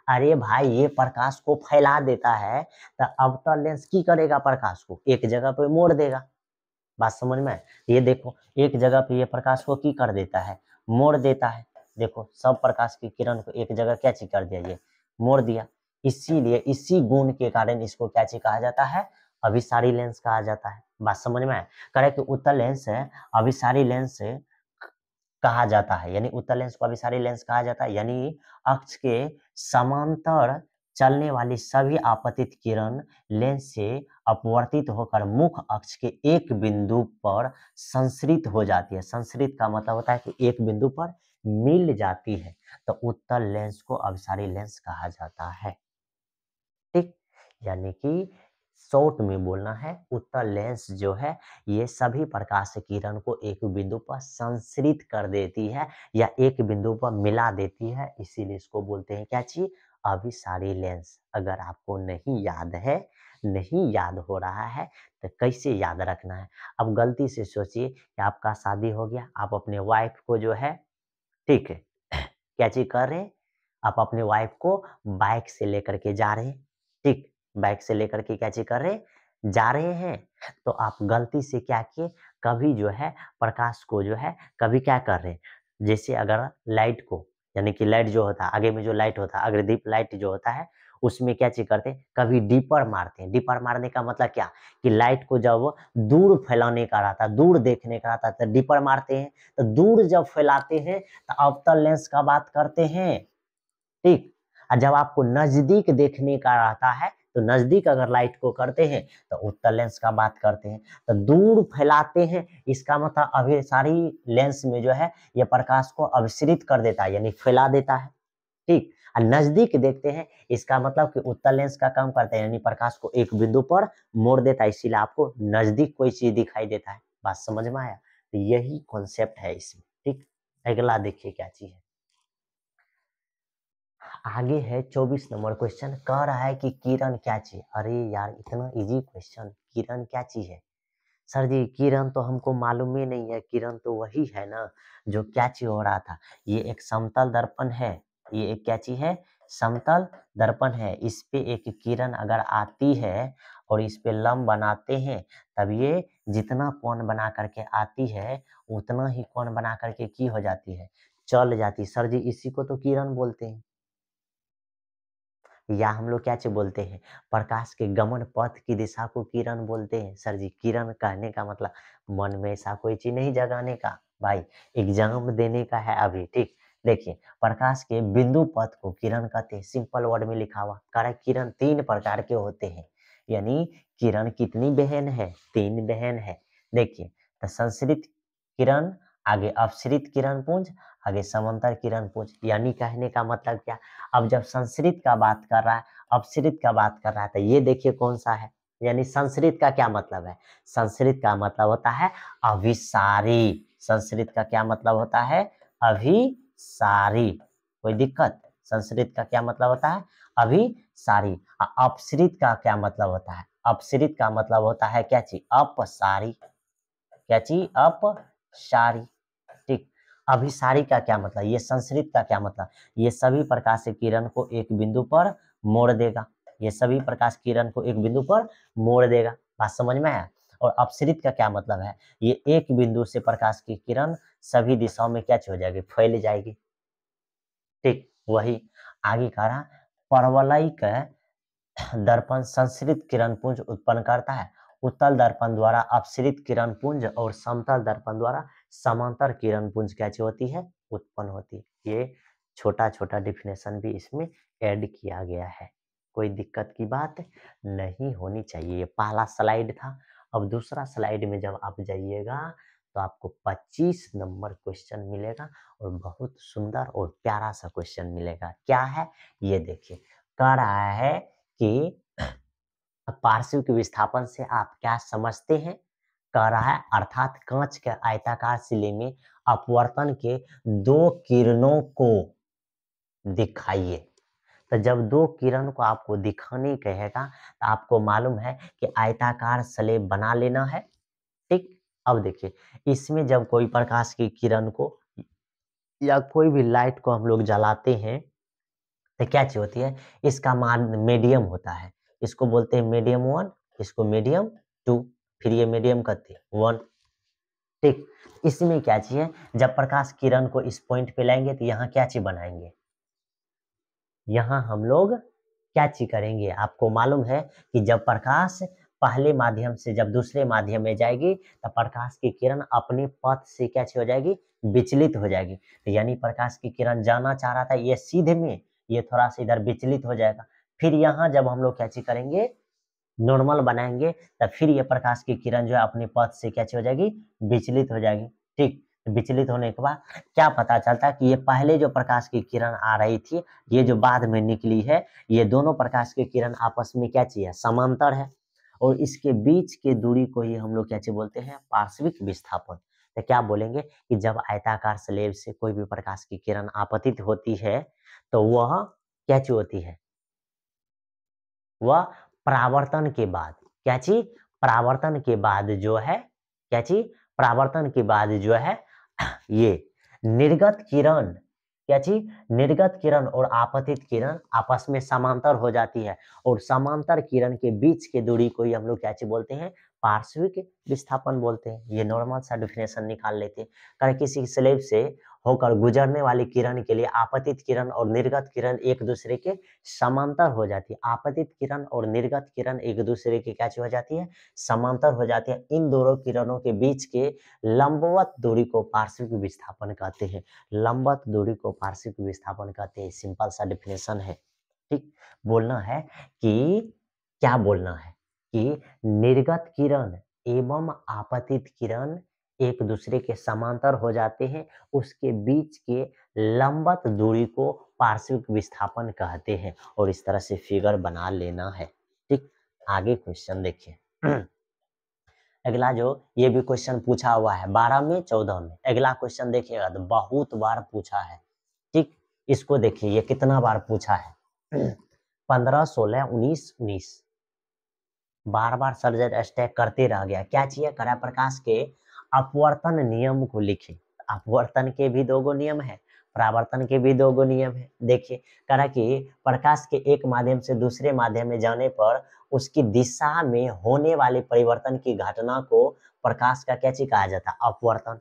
अरे भाई, ये प्रकाश को फैला देता है, तो अवतल लेंस की करेगा? प्रकाश को एक जगह पे मोड़ देगा। बात समझ में? ये देखो, एक जगह पे ये प्रकाश को की कर देता है? मोड़ देता है। देखो, सब प्रकाश की किरण को एक जगह क्या चीज कर दिया? ये मोड़ दिया। इसीलिए इसी गुण के कारण इसको क्या चीज कहा जाता है? अभिसारी लेंस कहा जाता है। बात समझ में आया? करे कि उत्तल लेंस है अभिसारी लेंस कहा जाता है, यानी उत्तल लेंस को अभिसारी लेंस कहा जाता है, यानी अक्ष के समांतर चलने वाली सभी आपतित किरण लेंस से अपवर्तित होकर मुख्य अक्ष के एक बिंदु पर संसरित हो जाती है। संसरित का मतलब होता है कि एक बिंदु पर मिल जाती है, तो उत्तल लेंस को अभिसारी लेंस कहा जाता है, ठीक। यानी कि शॉर्ट में बोलना है, उत्तल लेंस जो है ये सभी प्रकाश किरण को एक बिंदु पर संसरित कर देती है या एक बिंदु पर मिला देती है, इसीलिए इसको बोलते हैं क्या चीज? अभिसारी लेंस। अगर आपको नहीं याद है, नहीं याद हो रहा है, तो कैसे याद रखना है? अब गलती से सोचिए कि आपका शादी हो गया, आप अपने वाइफ को जो है, ठीक है, क्या चीज कर रहे हैं? आप अपने वाइफ को बाइक से लेकर के जा रहे हैं, ठीक, बाइक से लेकर के क्या चीज कर रहे हैं? जा रहे हैं। तो आप गलती से क्या किए? कभी जो है प्रकाश को जो है, कभी क्या कर रहे हैं? जैसे अगर लाइट को, यानी कि लाइट जो होता है आगे में, जो लाइट होता है अग्रदीप लाइट जो होता है, उसमें क्या चीज करते हैं? कभी डीपर मारते हैं। डीपर मारने का मतलब क्या? कि लाइट को जब दूर फैलाने का रहता है, दूर देखने का रहता है, तो डीपर मारते हैं। तो दूर जब फैलाते हैं तो अवतल लेंस का बात करते हैं, ठीक। और जब आपको नजदीक देखने का रहता है, तो नजदीक अगर लाइट को करते हैं तो उत्तल लेंस का बात करते हैं। तो दूर फैलाते हैं, इसका मतलब अभिसारी लेंस में जो है ये प्रकाश को अभिसरित कर देता है, यानी फैला देता है, ठीक। और नजदीक देखते हैं, इसका मतलब कि उत्तल लेंस का काम करता है, यानी प्रकाश को एक बिंदु पर मोड़ देता है, इसीलिए आपको नजदीक कोई चीज दिखाई देता है। बात समझ में आया? तो यही कॉन्सेप्ट है इसमें, ठीक। अगला देखिए क्या चीज है। आगे है 24 नंबर क्वेश्चन, कह रहा है कि किरण क्या चीज? अरे यार, इतना इजी क्वेश्चन, किरण क्या चीज है? सर जी, किरण तो हमको मालूम ही नहीं है। किरण तो वही है ना जो क्या चीज हो रहा था। ये एक समतल दर्पण है, ये एक क्या चीज है? समतल दर्पण है। इस पे एक किरण अगर आती है और इस पे लंब बनाते हैं, तब ये जितना कोण बना करके आती है, उतना ही कोण बना करके की हो जाती है, चल जाती। सर जी, इसी को तो किरण बोलते हैं, या हम लोग क्या चीज बोलते हैं? प्रकाश के गमन पथ की दिशा को किरण बोलते हैं। सर जी, किरण कहने का मतलब मन में ऐसा कोई चीज नहीं जगाने का, भाई एग्जाम देने का है अभी, ठीक। देखिए, प्रकाश के बिंदु पथ को किरण कहते हैं, सिंपल वर्ड में लिखा हुआ। कह रहा है किरण 3 प्रकार के होते हैं, यानी किरण कितनी बहन है? 3 बहन है। देखिए, तो संश्रित किरण, आगे अपसरित किरण पुंज, आगे समांतर किरण पुंज। यानी कहने का मतलब क्या? अब जब संश्रित का बात कर रहा है, अपसरित का बात कर रहा है, तो ये देखिए कौन सा है। यानी संश्रित का क्या मतलब है? संश्रित का मतलब होता है अभिसारी। संश्रित का क्या मतलब होता है? अभिसारी। कोई दिक्कत? संश्रित का क्या मतलब होता है? अभिसारी। अपसरित का क्या मतलब होता है? अपसरित का मतलब होता है क्या चीज? अपसारी। क्या चीज? अपसारी, ठीक। अभिसारी का क्या मतलब? ये संश्रित का क्या मतलब? ये सभी प्रकाश से किरण को एक बिंदु पर मोड़ देगा। ये सभी प्रकाश किरण को एक बिंदु पर मोड़ देगा। बात समझ में आया? और अपसरित का क्या मतलब है? ये एक बिंदु से प्रकाश की किरण सभी दिशाओं में क्या हो जाएगी? फैल जाएगी, ठीक। वही आगे कह रहा, परवलयिक दर्पण संश्रित किरण पुंज उत्पन्न करता है। उत्तल दर्पण द्वारा अपसरित किरण पुंज और समतल दर्पण द्वारा समांतर किरण पुंज कैसे होती है? उत्पन्न होती है। ये छोटा छोटा डिफिनेशन भी इसमें ऐड किया गया है। कोई दिक्कत की बात नहीं होनी चाहिए। ये पहला स्लाइड था। अब दूसरा स्लाइड में जब आप जाइएगा तो आपको 25 नंबर क्वेश्चन मिलेगा और बहुत सुंदर और प्यारा सा क्वेश्चन मिलेगा। क्या है ये देखिए। कह रहा है कि पार्श्विक विस्थापन से आप क्या समझते हैं? कह रहा है अर्थात कांच के आयताकार सिले में अपवर्तन के 2 किरणों को दिखाइए। तो जब 2 किरण को आपको दिखाने कहेगा तो आपको मालूम है कि आयताकार स्लेब बना लेना है, ठीक। अब देखिए, इसमें जब कोई प्रकाश की किरण को या कोई भी लाइट को हम लोग जलाते हैं तो क्या चीज होती है? इसका मान मीडियम होता है। इसको बोलते हैं मीडियम 1, इसको मीडियम 2, फिर ये मीडियम कहते हैं 1, ठीक। इसमें क्या चीज है? जब प्रकाश किरण को इस पॉइंट पे लाएंगे तो यहाँ क्या चीज बनाएंगे? यहाँ हम लोग क्या चीज करेंगे? आपको मालूम है कि जब प्रकाश पहले माध्यम से जब दूसरे माध्यम में जाएगी तो प्रकाश की किरण अपने पथ से क्या चीज हो जाएगी? विचलित हो जाएगी। तो यानी प्रकाश की किरण जाना चाह रहा था ये सीधे में, ये थोड़ा सा इधर विचलित हो जाएगा। फिर यहाँ जब हम लोग क्या चीज करेंगे? नॉर्मल बनाएंगे तब फिर ये प्रकाश की किरण जो है अपने पथ से क्या हो जाएगी? विचलित हो जाएगी, ठीक। विचलित होने के बाद क्या पता चलता है कि ये पहले जो प्रकाश की किरण आ रही थी, ये जो बाद में निकली है, ये दोनों प्रकाश की किरण आपस में क्या चाहिए? समांतर है। और इसके बीच की दूरी को ही हम लोग क्या चीज बोलते हैं? पार्श्विक विस्थापन। तो क्या बोलेंगे कि जब आयताकार स्लेब से कोई भी प्रकाश की किरण आपतित होती है तो वह क्या चीज होती है? वह परावर्तन के बाद क्या चीज? परावर्तन के बाद जो है क्या चीज? परावर्तन के बाद जो है ये निर्गत किरण क्या चीज? निर्गत किरण और आपतित किरण आपस में समांतर हो जाती है और समांतर किरण के बीच के दूरी को ही हम लोग क्या चीज बोलते हैं? पार्श्विक विस्थापन बोलते हैं। ये नॉर्मल सा डिफिनेशन निकाल लेते हैं। कर किसी स्लेब से होकर गुजरने वाली किरण के लिए आपतित किरण और निर्गत किरण एक दूसरे के समांतर हो जाती है। आपतित किरण और निर्गत किरण एक दूसरे की क्या हो जाती है? समांतर हो जाती है। इन दोनों किरणों के बीच के लंबवत दूरी को पार्श्विक विस्थापन कहते हैं। लंबवत दूरी को पार्श्विक विस्थापन कहते हैं। सिंपल सा डिफिनेशन है, ठीक। बोलना है कि क्या बोलना है कि निर्गत किरण एवं आपतित किरण एक दूसरे के समांतर हो जाते हैं। उसके बीच के लंबवत दूरी को पार्श्विक विस्थापन कहते हैं और इस तरह से फिगर बना लेना है, ठीक। आगे क्वेश्चन देखिए। अगला जो ये भी क्वेश्चन पूछा हुआ है 12 में 14 में। अगला क्वेश्चन देखिएगा तो बहुत बार पूछा है, ठीक। इसको देखिए ये कितना बार पूछा है। 15, 16, 19, 19 बार बार सर स्टैक करते रह गया। क्या चाहिए? करा प्रकाश के अपवर्तन नियम को लिखे। अपवर्तन के भी 2 गो नियम है, परावर्तन के भी 2 गो नियम है। देखिए करा कि प्रकाश के एक माध्यम से दूसरे माध्यम में जाने पर उसकी दिशा में होने वाले परिवर्तन की घटना को प्रकाश का क्या चीज कहा जाता है? अपवर्तन,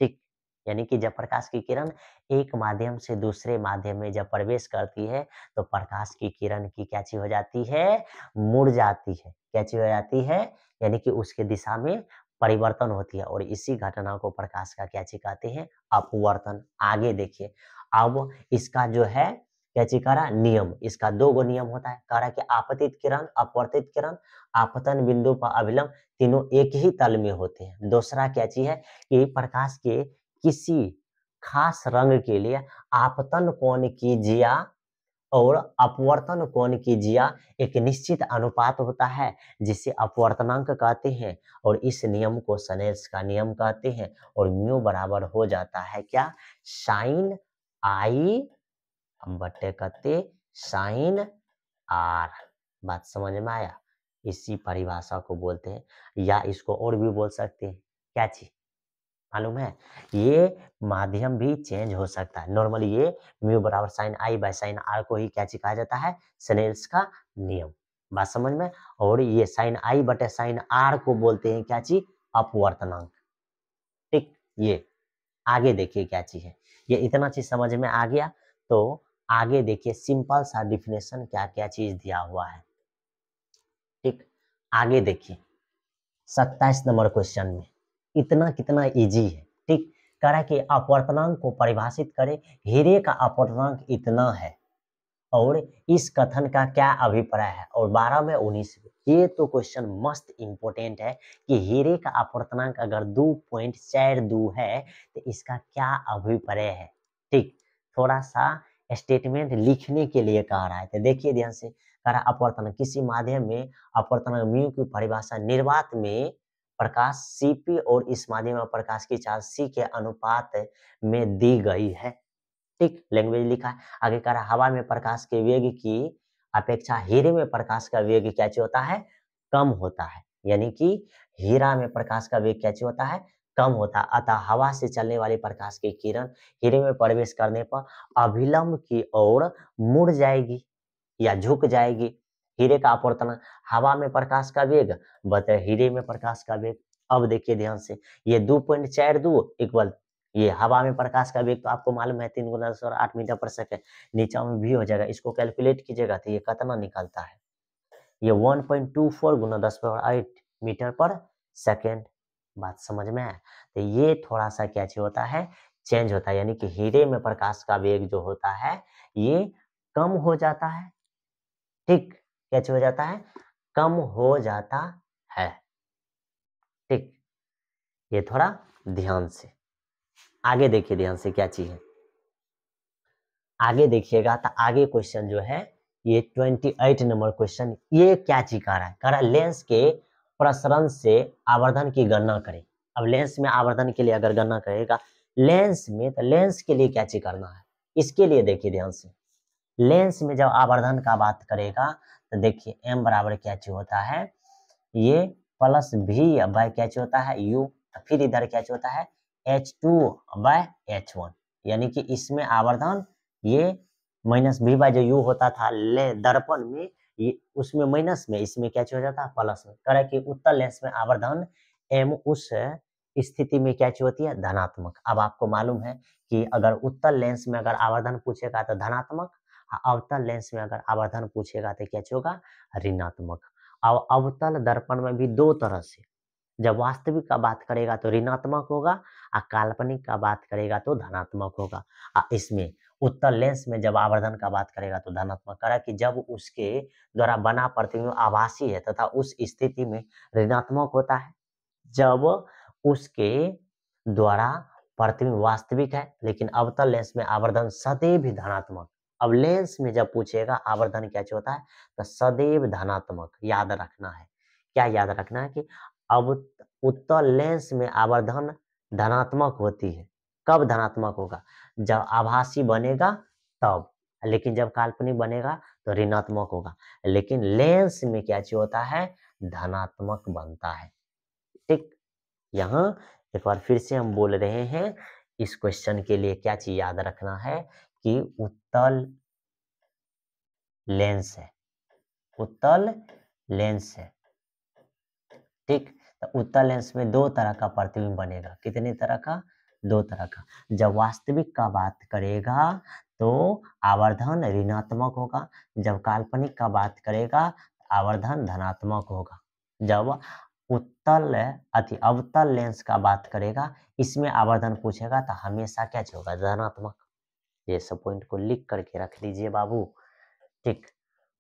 ठीक। यानी कि जब प्रकाश की किरण एक माध्यम से दूसरे माध्यम में जब प्रवेश करती है तो प्रकाश की किरण की क्या चीज हो जाती है? मुड़ जाती है। कैची हो जाती है, यानी कि उसके दिशा में परिवर्तन होती है और इसी घटना को प्रकाश का कैची कहते हैं अपवर्तन। आगे देखिए, अब इसका जो है कैची कह रहा नियम, इसका 2 गो नियम होता है। कह रहा है कि आपतित किरण, अपवर्तित किरण, आपतन बिंदु पर अभिलंब तीनों एक ही तल में होते हैं। दूसरा कैची है कि प्रकाश के किसी खास रंग के लिए आपतन कोण की जिया और अपवर्तन कोण की जिया एक निश्चित अनुपात होता है जिसे अपवर्तनांक कहते हैं और इस नियम को स्नेल्स का नियम कहते हैं और म्यू बराबर हो जाता है क्या, साइन आई बटे कते साइन आर। बात समझ में आया? इसी परिभाषा को बोलते हैं, या इसको और भी बोल सकते हैं क्या चीज मालूम है, ये माध्यम भी चेंज हो सकता है। नॉर्मली ये म्यू बराबर sine i by sine r को ही क्या चीज कहा जाता है, स्नेल्स का नियम। बात समझ में? और ये साइन आई बटे साइन आर को बोलते हैं क्या चीज, अपवर्तनांक। ठीक, ये आगे देखिए क्या चीज है, ये इतना चीज समझ में आ गया। तो आगे देखिए सिंपल सा डिफिनेशन क्या क्या चीज दिया हुआ है। ठीक, आगे देखिए 27 नंबर क्वेश्चन में इतना कितना इजी है। ठीक, कह रहा है कि अपवर्तनांक को परिभाषित करें, हीरे का अपवर्तनांक इतना है और इस कथन का क्या अभिप्राय है, और 12 में 19 में। ये तो क्वेश्चन मस्त इंपोर्टेंट है कि हीरे का अपवर्तनांक अगर 2.42 है तो इसका क्या अभिप्राय है। ठीक, थोड़ा सा स्टेटमेंट लिखने के लिए कह रहा है, तो देखिए ध्यान से। कह रहा है अपवर्तनांक किसी माध्यम में अपवर्तनांक म्यू की परिभाषा निर्वात में प्रकाश सीपी और इस माध्यम में प्रकाश की चार्ज सी के अनुपात में दी गई है। ठीक, लैंग्वेज लिखा है। आगे कह रहा है हवा में प्रकाश के वेग की अपेक्षा हीरे में प्रकाश का वेग क्या चीज होता है, कम होता है, यानी कि हीरा में प्रकाश का वेग क्या चीज होता है, कम होता है। अतः हवा से चलने वाली प्रकाश की किरण हीरे में प्रवेश करने पर अभिलंब की ओर मुड़ जाएगी या झुक जाएगी। हीरे का अपवर्तन, हवा में प्रकाश का वेग बटे हीरे में प्रकाश का वेग। अब देखिए ध्यान से, ये 2.42 इक्वल, ये हवा में प्रकाश का वेग तो आपको मालूम है 3 गुना 10 और 8 मीटर पर सेकंड, नीचे में भी हो जाएगा। इसको कैलकुलेट कीजिएगा तो ये कितना निकलता है, ये 1.24 गुना 10 पावर 8 मीटर पर सेकंड। बात समझ में है? तो ये थोड़ा सा क्या चीज होता है, चेंज होता है, यानी कि हीरे में प्रकाश का वेग जो होता है ये कम हो जाता है। ठीक, क्या चीज हो जाता है, कम हो जाता है। ठीक, ये थोड़ा ध्यान से आगे देखिए, ध्यान से क्या चीज है आगे देखिएगा। तो आगे क्वेश्चन जो है ये 28 नंबर क्वेश्चन, ये क्या चीज कह रहा है, कह रहा है लेंस के प्रसरण से आवर्धन की गणना करें। अब लेंस में आवर्धन के लिए अगर गणना करेगा लेंस में, तो लेंस के लिए क्या चीज करना है, इसके लिए देखिए ध्यान से। लेंस में जब आवर्धन का बात करेगा तो देखिए m बराबर क्या चीज होता है, ये प्लस भी बाय क्या चीज होता है u, फिर इधर क्या चीज होता है H2 बाय H1, यानी कि इसमें आवर्धन ये माइनस भी बाय जो u होता था ले दर्पण में, ये उसमें माइनस में, इसमें क्या चीज हो जाता है प्लस में। कह रहा है कि उत्तल लेंस में आवर्धन m उस स्थिति में क्या चीज होती है धनात्मक। अब आपको मालूम है कि अगर उत्तल लेंस में अगर आवर्धन पूछेगा तो धनात्मक, अवतल लेंस में अगर आवर्धन पूछेगा तो क्या होगा ऋणात्मक। अब अवतल दर्पण में भी दो तरह से, जब वास्तविक का बात करेगा तो ऋणात्मक होगा और काल्पनिक का बात करेगा तो धनात्मक होगा। इसमें उत्तल लेंस में जब आवर्धन का बात करेगा तो धनात्मक। करा कि जब उसके द्वारा बना प्रतिबिंब आभासी है तथा उस स्थिति में ऋणात्मक होता है, जब उसके द्वारा प्रतिबिंब वास्तविक है, लेकिन अवतल लेंस में आवर्धन सदैव ही धनात्मक। अब लेंस में जब पूछेगा आवर्धन क्या होता है तो सदैव धनात्मक, याद रखना है। क्या याद रखना है कि अब उत्तल लेंस में आवर्धन धनात्मक होती है। कब धनात्मक होगा, जब आभासी बनेगा तब, लेकिन जब काल्पनिक बनेगा तो ऋणात्मक होगा। लेकिन लेंस में क्या चीज होता है धनात्मक बनता है। ठीक, यहाँ एक बार फिर से हम बोल रहे हैं, इस क्वेश्चन के लिए क्या चीज याद रखना है कि उत्तल लेंस है, उत्तल लेंस है। ठीक, तो उत्तल लेंस में दो तरह का प्रतिबिंब बनेगा। कितने तरह का, दो तरह का। जब वास्तविक का बात करेगा तो आवर्धन ऋणात्मक होगा, जब काल्पनिक का बात करेगा आवर्धन धनात्मक होगा। जब उत्तल अवतल लेंस का बात करेगा, इसमें आवर्धन पूछेगा तो हमेशा क्या होगा, धनात्मक। ये सब पॉइंट को लिख करके रख लीजिए बाबू, ठीक,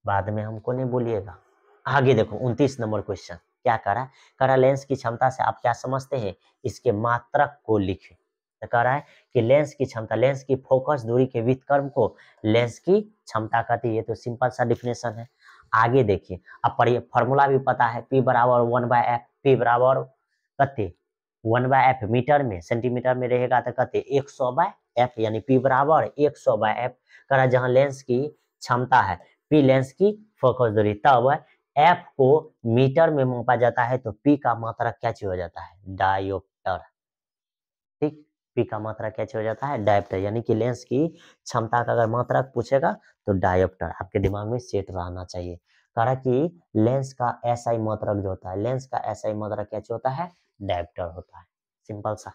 बाद में हमको नहीं बोलिएगा। आगे देखो 29 नंबर क्वेश्चन क्या कह रहा है लेंस की क्षमता से आप क्या समझते हैं, इसके मात्रक को लिखें। तो कह रहा है कि लेंस की क्षमता, लेंस की फोकस दूरी के व्युत्क्रम को लेंस की क्षमता कहती है। ये तो सिंपल सा डिफिनेशन है। आगे देखिए, अब पढ़िए, फॉर्मूला भी पता है, P बराबर 1/f, P बराबर कते 1/f मीटर में, सेंटीमीटर में रहेगा तो कते 100/f, यानी P बराबर 100/f। कह रहा है जहां लेंस की क्षमता है, P लेंस की फोकस दूरी, तब F को मीटर में मापा जाता है तो P का मात्रक क्या हो जाता है, डायोप्टर। ठीक, P का मात्रक क्या हो जाता है, डायोप्टर। यानी कि लेंस की क्षमता का अगर मात्रक पूछेगा तो डायोप्टर आपके दिमाग में सेट रहना चाहिए। कह रहा कि लेंस का एसआई मात्रक जो होता है, लेंस का एसआई मात्रक क्या होता है, डायोप्टर होता है। सिंपल सा,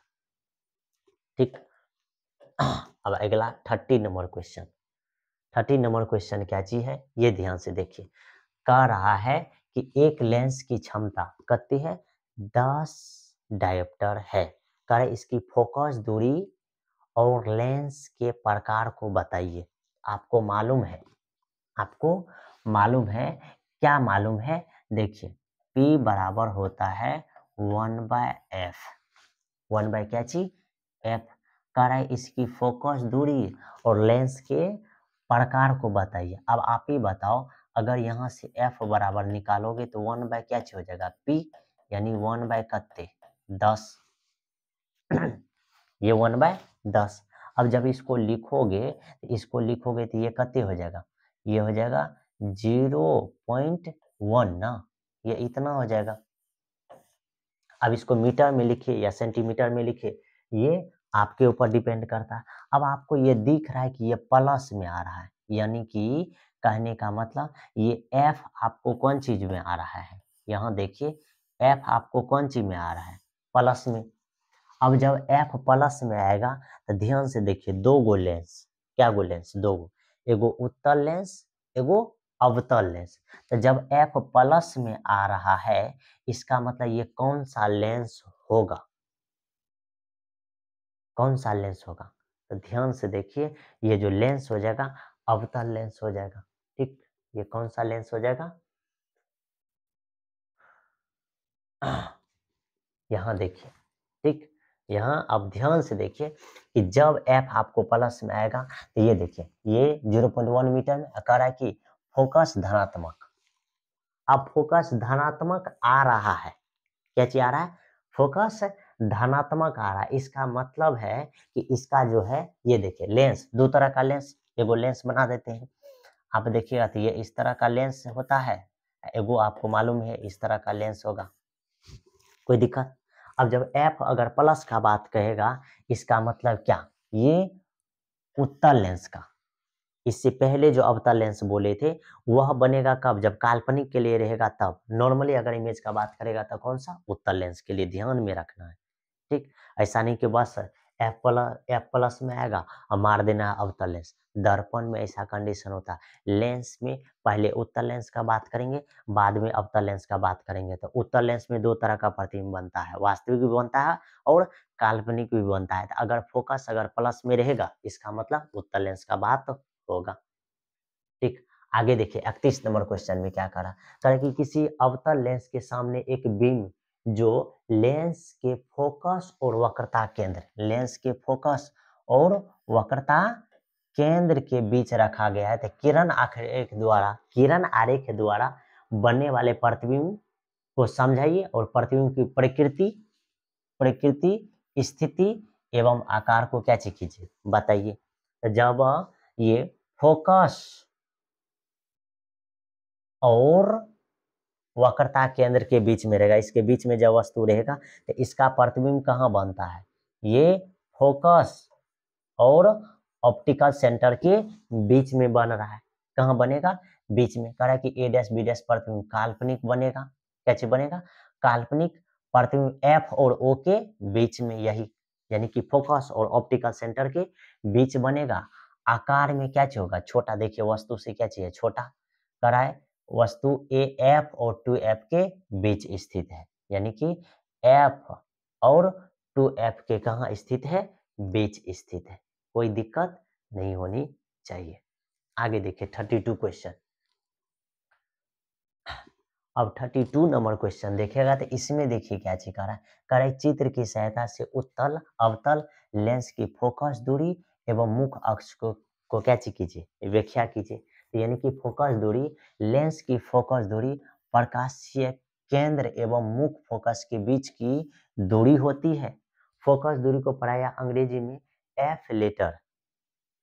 ठीक। अब अगला 30 नंबर क्वेश्चन। 30 नंबर क्वेश्चन क्या चीज है, ये ध्यान से देखिए। कह रहा है कि एक लेंस की क्षमता कितनी है, 10 डायोप्टर है। कह रहे इसकी फोकस दूरी और लेंस के प्रकार को बताइए। आपको मालूम है, आपको मालूम है, क्या मालूम है, देखिए P बराबर होता है 1/f, 1 बाय क्या चीज, f। कह रहा है इसकी फोकस दूरी और लेंस के प्रकार को बताइए। अब आप ही बताओ, अगर यहाँ से f बराबर निकालोगे तो 1 बाय क्या हो जाएगा, p, यानी 1 बाय कत्ते 10। ये 1/10। अब जब इसको लिखोगे तो ये कत्ते हो जाएगा, ये हो जाएगा 0.1 ना, ये इतना हो जाएगा। अब इसको मीटर में लिखिए या सेंटीमीटर में लिखिए, ये आपके ऊपर डिपेंड करता है। अब आपको ये दिख रहा है कि ये प्लस में आ रहा है, यानी कि कहने का मतलब ये F आपको कौन चीज में आ रहा है, यहाँ देखिए F आपको कौन चीज में आ रहा है, प्लस में। अब जब F प्लस में आएगा तो ध्यान से देखिए, दो गो लेंस, क्या गो लेंस, दो गो, एगो उत्तल लेंस, एगो अवतल लेंस। तो जब F प्लस में आ रहा है, इसका मतलब ये कौन सा लेंस होगा, कौन सा लेंस होगा। तो ध्यान से देखिए, ये जो लेंस हो जाएगा अवतल लेंस हो जाएगा। ठीक, ये कौन सा लेंस हो जाएगा, यहाँ देखिए, ठीक, यहाँ अब ध्यान से देखिए कि जब F आपको प्लस में आएगा तो ये देखिए, ये 0.1 मीटर में कह रहा है कि फोकस धनात्मक। अब फोकस धनात्मक आ रहा है, क्या चीज आ रहा है, फोकस धनात्मक आ रहा है। इसका मतलब है कि इसका जो है, ये देखिए लेंस, दो तरह का लेंस, एगो लेंस बना देते हैं। आप देखिएगा तो ये इस तरह का लेंस होता है, एगो आपको मालूम है इस तरह का लेंस होगा, कोई दिक्कत। अब जब F अगर प्लस का बात कहेगा, इसका मतलब क्या, ये उत्तल लेंस का, इससे पहले जो अवतल लेंस बोले थे वह बनेगा कब, जब काल्पनिक के लिए रहेगा तब। नॉर्मली अगर इमेज का बात करेगा तो कौन सा, उत्तल लेंस के लिए ध्यान में रखना है। ठीक, ऐसा नहीं कि बस एफ प्लस में आएगा और मार देना है अवतल लेंस। दर्पण में ऐसा कंडीशन होता है, लेंस में पहले उत्तल लेंस का बात करेंगे, बाद में अवतल लेंस का बात करेंगे। तो उत्तल लेंस में दो तरह का प्रतिबिंब बनता है, वास्तविक भी बनता है और काल्पनिक भी बनता है। तो अगर फोकस अगर प्लस में रहेगा, इसका मतलब उत्तल लेंस का बात होगा। ठीक, आगे देखिए 31 नंबर क्वेश्चन में क्या करा कि किसी अवतल लेंस के सामने एक बीम जो लेंस के फोकस और वक्रता केंद्र, लेंस के फोकस और वक्रता केंद्र के बीच रखा गया है। तो किरण आरेख द्वारा बनने वाले प्रतिबिंब को समझाइए और प्रतिबिंब की प्रकृति, स्थिति एवं आकार को क्या कीजिए, बताइए। तो जब ये फोकस और वक्रता केंद्र के बीच में रहेगा, इसके बीच में जब वस्तु रहेगा तो इसका प्रतिबिंब कहाँ बनता है, ये फोकस और ऑप्टिकल सेंटर के बीच में बन रहा है। कहाँ बनेगा, बीच में। कह रहा है कि ए डैश बी डैश प्रतिबिंब काल्पनिक बनेगा, क्या चीज बनेगा, काल्पनिक प्रतिबिंब एफ और ओ के बीच में, यही यानी कि फोकस और ऑप्टिकल सेंटर के बीच बनेगा। आकार में क्या चीज होगा, छोटा। देखिए वस्तु से क्या चाहिए, छोटा। कह रहा है वस्तु ए एफ और 2F के बीच स्थित है, यानी कि एफ और 2F के कहाँ स्थित है, बीच स्थित है, कोई दिक्कत नहीं होनी चाहिए। आगे देखिए 32 क्वेश्चन। अब 32 नंबर क्वेश्चन देखिएगा तो इसमें देखिए क्या चीज कर रहा है, कह रहा है चित्र की सहायता से उत्तल अवतल लेंस की फोकस दूरी एवं मुख्य अक्ष को क्या चीज कीजिए, व्याख्या कीजिए। तो यानी कि फोकस दूरी, लेंस की फोकस दूरी प्रकाशीय केंद्र एवं मुख्य फोकस के बीच की दूरी होती है। फोकस दूरी को पढ़ाया अंग्रेजी में एफ लेटर,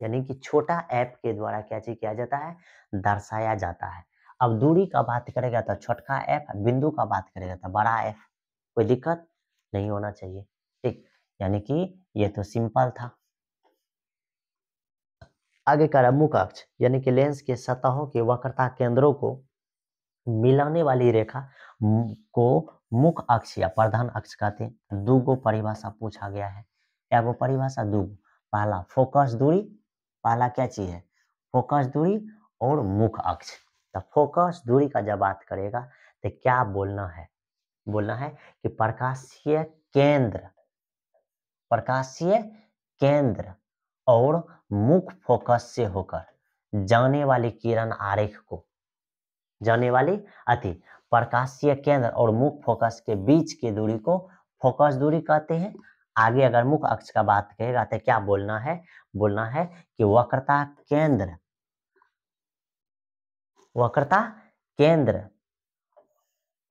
यानी कि छोटा एफ के द्वारा क्या चीज किया जाता है, दर्शाया जाता है। अब दूरी का बात करेगा तो छोटका एफ, बिंदु का बात करेगा तो बड़ा एफ, कोई दिक्कत नहीं होना चाहिए, ठीक। यानी कि ये तो सिंपल था। आगे का रहा मुख्य अक्ष, यानी कि लेंस के सतहों के वक्रता केंद्रों को मिलाने वाली रेखा को मुख्य अक्ष या प्रधान अक्ष कहते हैं। दो परिभाषा पूछा गया है, क्या वो परिभाषा दो, पहला फोकस दूरी, पहला क्या चीज है, फोकस दूरी और मुख्य अक्ष। तो फोकस दूरी का जब बात करेगा तो क्या बोलना है, बोलना है कि प्रकाशीय केंद्र, प्रकाशीय केंद्र और मुख्य फोकस से होकर जाने वाली किरण आरेख को, जाने वाली अति प्रकाशीय केंद्र और मुख्य फोकस के बीच की दूरी को फोकस दूरी कहते हैं। आगे अगर मुख्य अक्ष का बात करेगा तो क्या बोलना है, बोलना है कि वक्रता केंद्र, वक्रता केंद्र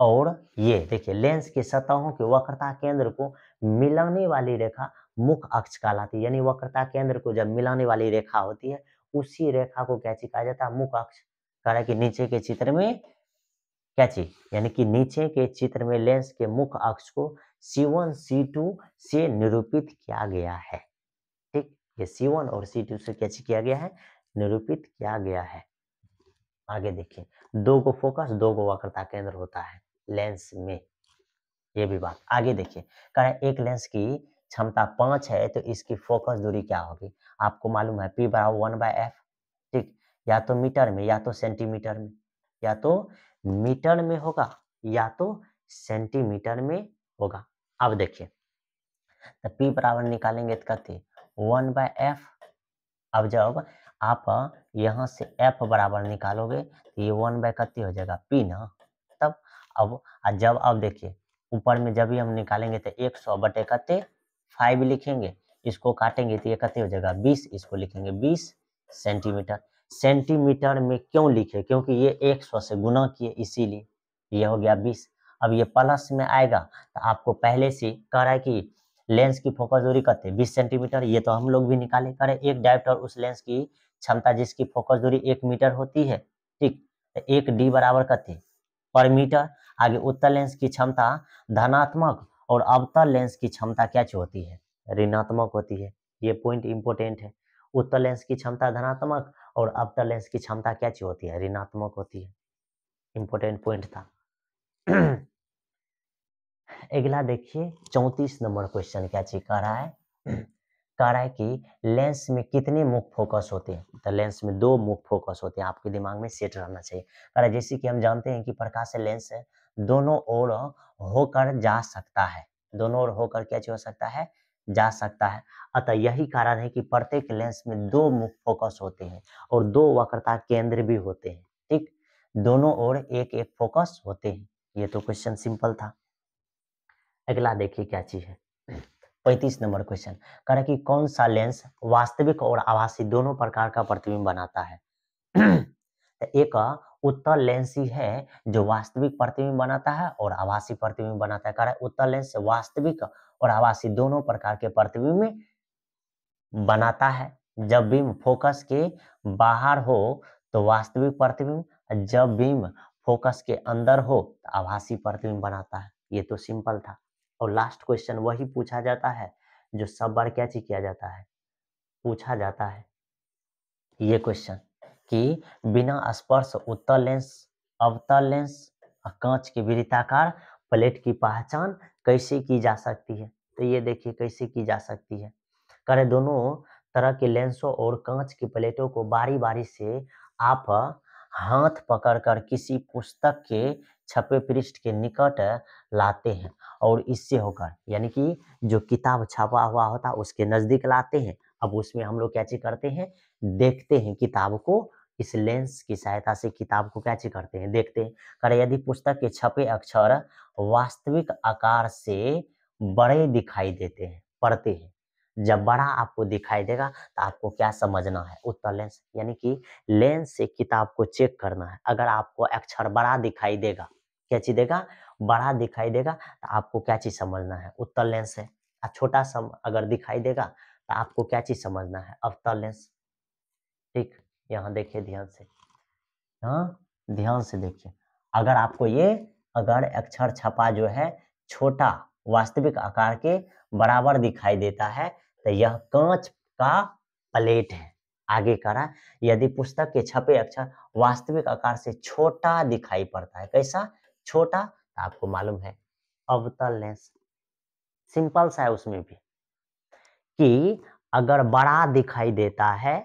और ये देखिए लेंस की सतहों के वक्रता केंद्र को मिलाने वाली रेखा मुख्य अक्ष कहलाती है। यानी वक्रता केंद्र को जब मिलाने वाली रेखा होती है उसी रेखा को क्या कहा जाता है, मुख्य अक्ष। कह रहा है कि नीचे के चित्र में क्या चीज, यानी कि नीचे के चित्र में लेंस के मुख्य अक्ष को C1 C2 से निरूपित किया गया है, ठीक। ये C1 और C2 से क्या किया गया है, निरूपित किया गया है। आगे देखिए दो को फोकस, दो को वक्रता केंद्र होता है लेंस में, ये भी बात। आगे देखिए कह रहा है एक लेंस की क्षमता 5 है तो इसकी फोकस दूरी क्या होगी, आपको मालूम है P बराबर 1/f, ठीक। या तो मीटर में या तो सेंटीमीटर में, या तो मीटर में होगा या तो सेंटीमीटर में होगा। अब देखिए तो P बराबर निकालेंगे तो कहते 1/f। अब जब आप यहाँ से f बराबर निकालोगे तो ये 1 कत्ती हो जाएगा P ना, तब अब जब अब देखिए ऊपर में जब भी हम निकालेंगे तो 100 बटे कत्ते 5 लिखेंगे, इसको काटेंगे तो ये कत्ते हो जाएगा 20, इसको लिखेंगे 20 सेंटीमीटर। सेंटीमीटर में क्यों लिखे, क्योंकि ये 100 से गुना किए इसीलिए ये हो गया 20। अब ये प्लस में आएगा तो आपको पहले से कह रहा है कि लेंस की फोकस दूरी कत्ते 20 सेंटीमीटर, ये तो हम लोग भी निकाले, करे एक डायोप्टर उस लेंस की क्षमता जिसकी फोकस दूरी 1 मीटर होती है, ठीक। तो 1 डी बराबर कत्ते पर मीटर। आगे उत्तल लेंस की क्षमता धनात्मक और अवतल लेंस की क्षमता क्या होती है, ऋणात्मक होती है। ये पॉइंट इंपोर्टेंट है, उत्तल लेंस की क्षमता धनात्मक और अवतल लेंस की क्षमता क्या होती है, ऋणात्मक होती है। इंपोर्टेंट पॉइंट था। अगला देखिए 34 नंबर क्वेश्चन क्या चीज कह रहा है, कह रहा है कि लेंस में कितने मुख्य फोकस होते हैं, तो लेंस में 2 मुख्य फोकस होते हैं, आपके दिमाग में सेट रहना चाहिए। कह रहा है जैसे कि हम जानते हैं कि प्रकाश लेंस दोनों ओर होकर जा सकता है, दोनों ओर होकर क्या हो सकता है, जा सकता है। अतः यही कारण है कि प्रत्येक लेंस में 2 मुख्य फोकस होते हैं और 2 वक्रता केंद्र भी होते हैं, ठीक। दोनों ओर एक एक फोकस होते हैं। ये तो क्वेश्चन सिंपल था। अगला देखिए क्या चीज है 35 नंबर क्वेश्चन, कह रहा है कि कौन सा लेंस वास्तविक और आभासी दोनों प्रकार का प्रतिबिंब बनाता है। तो एक उत्तल लेंस ही है जो वास्तविक प्रतिबिंब बनाता है और आभासी प्रतिबिंब बनाता है। कह रहा है उत्तल लेंस वास्तविक और आभासी दोनों प्रकार के प्रतिबिंब बनाता है। जब बीम फोकस के बाहर हो तो वास्तविक प्रतिबिंब, जब बीम फोकस के अंदर हो तो आभासी प्रतिबिंब बनाता है। ये तो सिंपल था। और लास्ट क्वेश्चन वही पूछा जाता है जो सब बार क्या चीज किया जाता है, पूछा जाता है। ये क्वेश्चन कि बिना स्पर्श उत्तल लेंस, अवतल लेंस और कांच के वृत्ताकार प्लेट की पहचान कैसे की जा सकती है। तो ये देखिए कैसे की जा सकती है। करे दोनों तरह के लेंसों और कांच की प्लेटों को बारी बारी से आप हाथ पकड़कर किसी पुस्तक के छपे पृष्ठ के निकट लाते हैं और इससे होकर यानी कि जो किताब छपा हुआ होता है उसके नजदीक लाते हैं। अब उसमें हम लोग क्या चीज करते हैं, देखते हैं किताब को, इस लेंस की सहायता से किताब को क्या चीज करते हैं, देखते हैं। करे यदि पुस्तक के छपे अक्षर वास्तविक आकार से बड़े दिखाई देते हैं, पढ़ते हैं, जब बड़ा आपको दिखाई देगा तो आपको क्या समझना है, उत्तर लेंस, यानी कि लेंस से किताब को चेक करना है। अगर आपको अक्षर बड़ा दिखाई देगा, क्या चीज देगा, बड़ा दिखाई देगा, तो आपको क्या चीज समझना है, उत्तर लेंस है। छोटा सा अगर दिखाई देगा तो आपको क्या चीज समझना है, अवतल लेंस। ठीक, यहाँ देखिए ध्यान से, हाँ ध्यान से देखिए। अगर आपको ये, अगर अक्षर छपा जो है छोटा वास्तविक आकार के बराबर दिखाई देता है तो यह कांच का प्लेट है। आगे करा, यदि पुस्तक के छपे अक्षर वास्तविक आकार से छोटा दिखाई पड़ता है, कैसा, छोटा, तो आपको मालूम है अवतल लेंस। सिंपल सा है उसमें भी कि अगर बड़ा दिखाई देता है,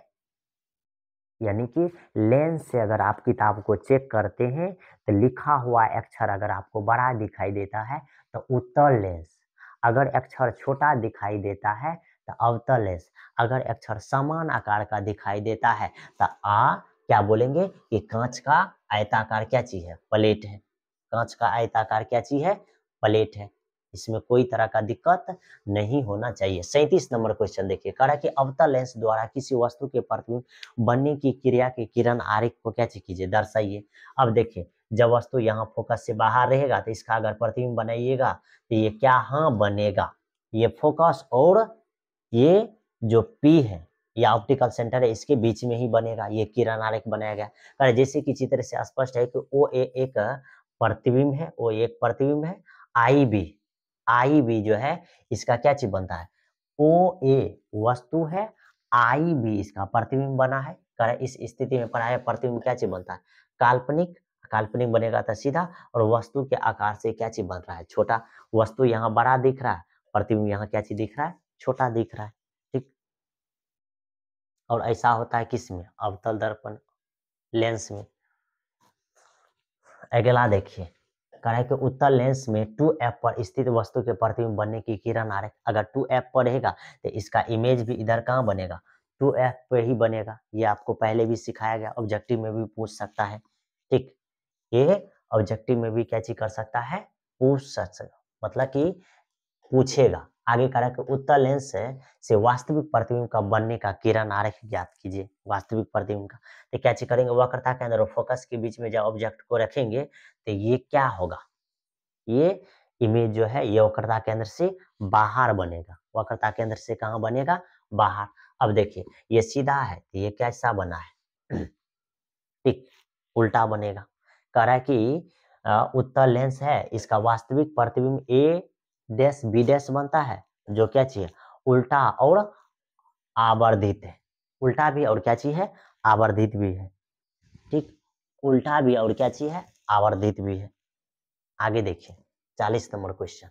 यानी कि लेंस से अगर आप किताब को चेक करते हैं तो लिखा हुआ अक्षर अगर आपको बड़ा दिखाई देता है तो उत्तल लेंस, अगर अक्षर छोटा दिखाई देता है तो अवतल लेंस, अगर अक्षर समान आकार का दिखाई देता है तो क्या बोलेंगे कि कांच का आयताकार क्या चीज है, प्लेट है। कांच का आयताकार क्या चीज है, प्लेट है। इसमें कोई तरह का दिक्कत नहीं होना चाहिए। 37 नंबर क्वेश्चन देखिए, कह रहा है कि अवतल लेंस द्वारा किसी वस्तु के प्रतिबिंब बनने की क्रिया के किरण आरेख को क्या कीजिए, दर्शाइए। अब देखिए, जब वस्तु यहाँ फोकस से बाहर रहेगा तो इसका अगर प्रतिबिंब बनाइएगा तो ये क्या, हाँ बनेगा, ये फोकस और ये जो पी है या ऑप्टिकल सेंटर है इसके बीच में ही बनेगा, ये किरण आरेख बनाया गया। अरे जैसे कि चित्र से स्पष्ट है कि ओ ए एक प्रतिबिंब है, ओ एक प्रतिबिंब है, आई बी जो है इसका क्या चीज बनता है, ओ ए वस्तु है, आई बी इसका प्रतिबिंब बना है। इस स्थिति में पढ़ाया प्रतिबिंब क्या चीज बनता है, काल्पनिक, काल्पनिक बनेगा तो सीधा, और वस्तु के आकार से क्या चीज बन रहा है, छोटा। वस्तु यहाँ बड़ा दिख रहा है, प्रतिबिंब यहाँ क्या चीज दिख रहा है, छोटा दिख रहा है। ठीक, और ऐसा होता है किसमें, अवतल दर्पण लेंस में। अगला देखिए, कह रहा है कि उत्तल लेंस में 2f पर स्थित वस्तु के प्रतिबिंब बनने की किरण आरेख, अगर 2f पर रहेगा तो इसका इमेज भी इधर कहाँ बनेगा, 2f पे ही बनेगा। ये आपको पहले भी सिखाया गया, ऑब्जेक्टिव में भी पूछ सकता है। ठीक, ये ऑब्जेक्टिव में भी क्या चीज कर सकता है, पूछ सकता, मतलब कि पूछेगा। आगे कह रहा है कि उत्तल लेंस से वास्तविक प्रतिबिंब का बनने का किरण आरेख ज्ञात कीजिए, वास्तविक प्रतिबिंब का। तो क्या चीज करेंगे, वक्रता के अंदर और फोकस के बीच में जब ऑब्जेक्ट को रखेंगे तो ये क्या होगा, ये इमेज जो है ये वक्रता के अंदर से बाहर बनेगा, वक्रता के अंदर से कहाँ बनेगा, बाहर। अब देखिए ये सीधा है तो ये कैसा बना है, ठीक, उल्टा बनेगा। कह रहा है कि उत्तल लेंस है, इसका वास्तविक प्रतिबिंब ए डैश बी डैश बनता है, जो क्या चाहिए, उल्टा और आवर्धित है। उल्टा भी और क्या चीज है, आवर्धित भी है। ठीक, उल्टा भी और क्या चीज है, आवर्धित भी है। आगे देखिए 40 नंबर क्वेश्चन,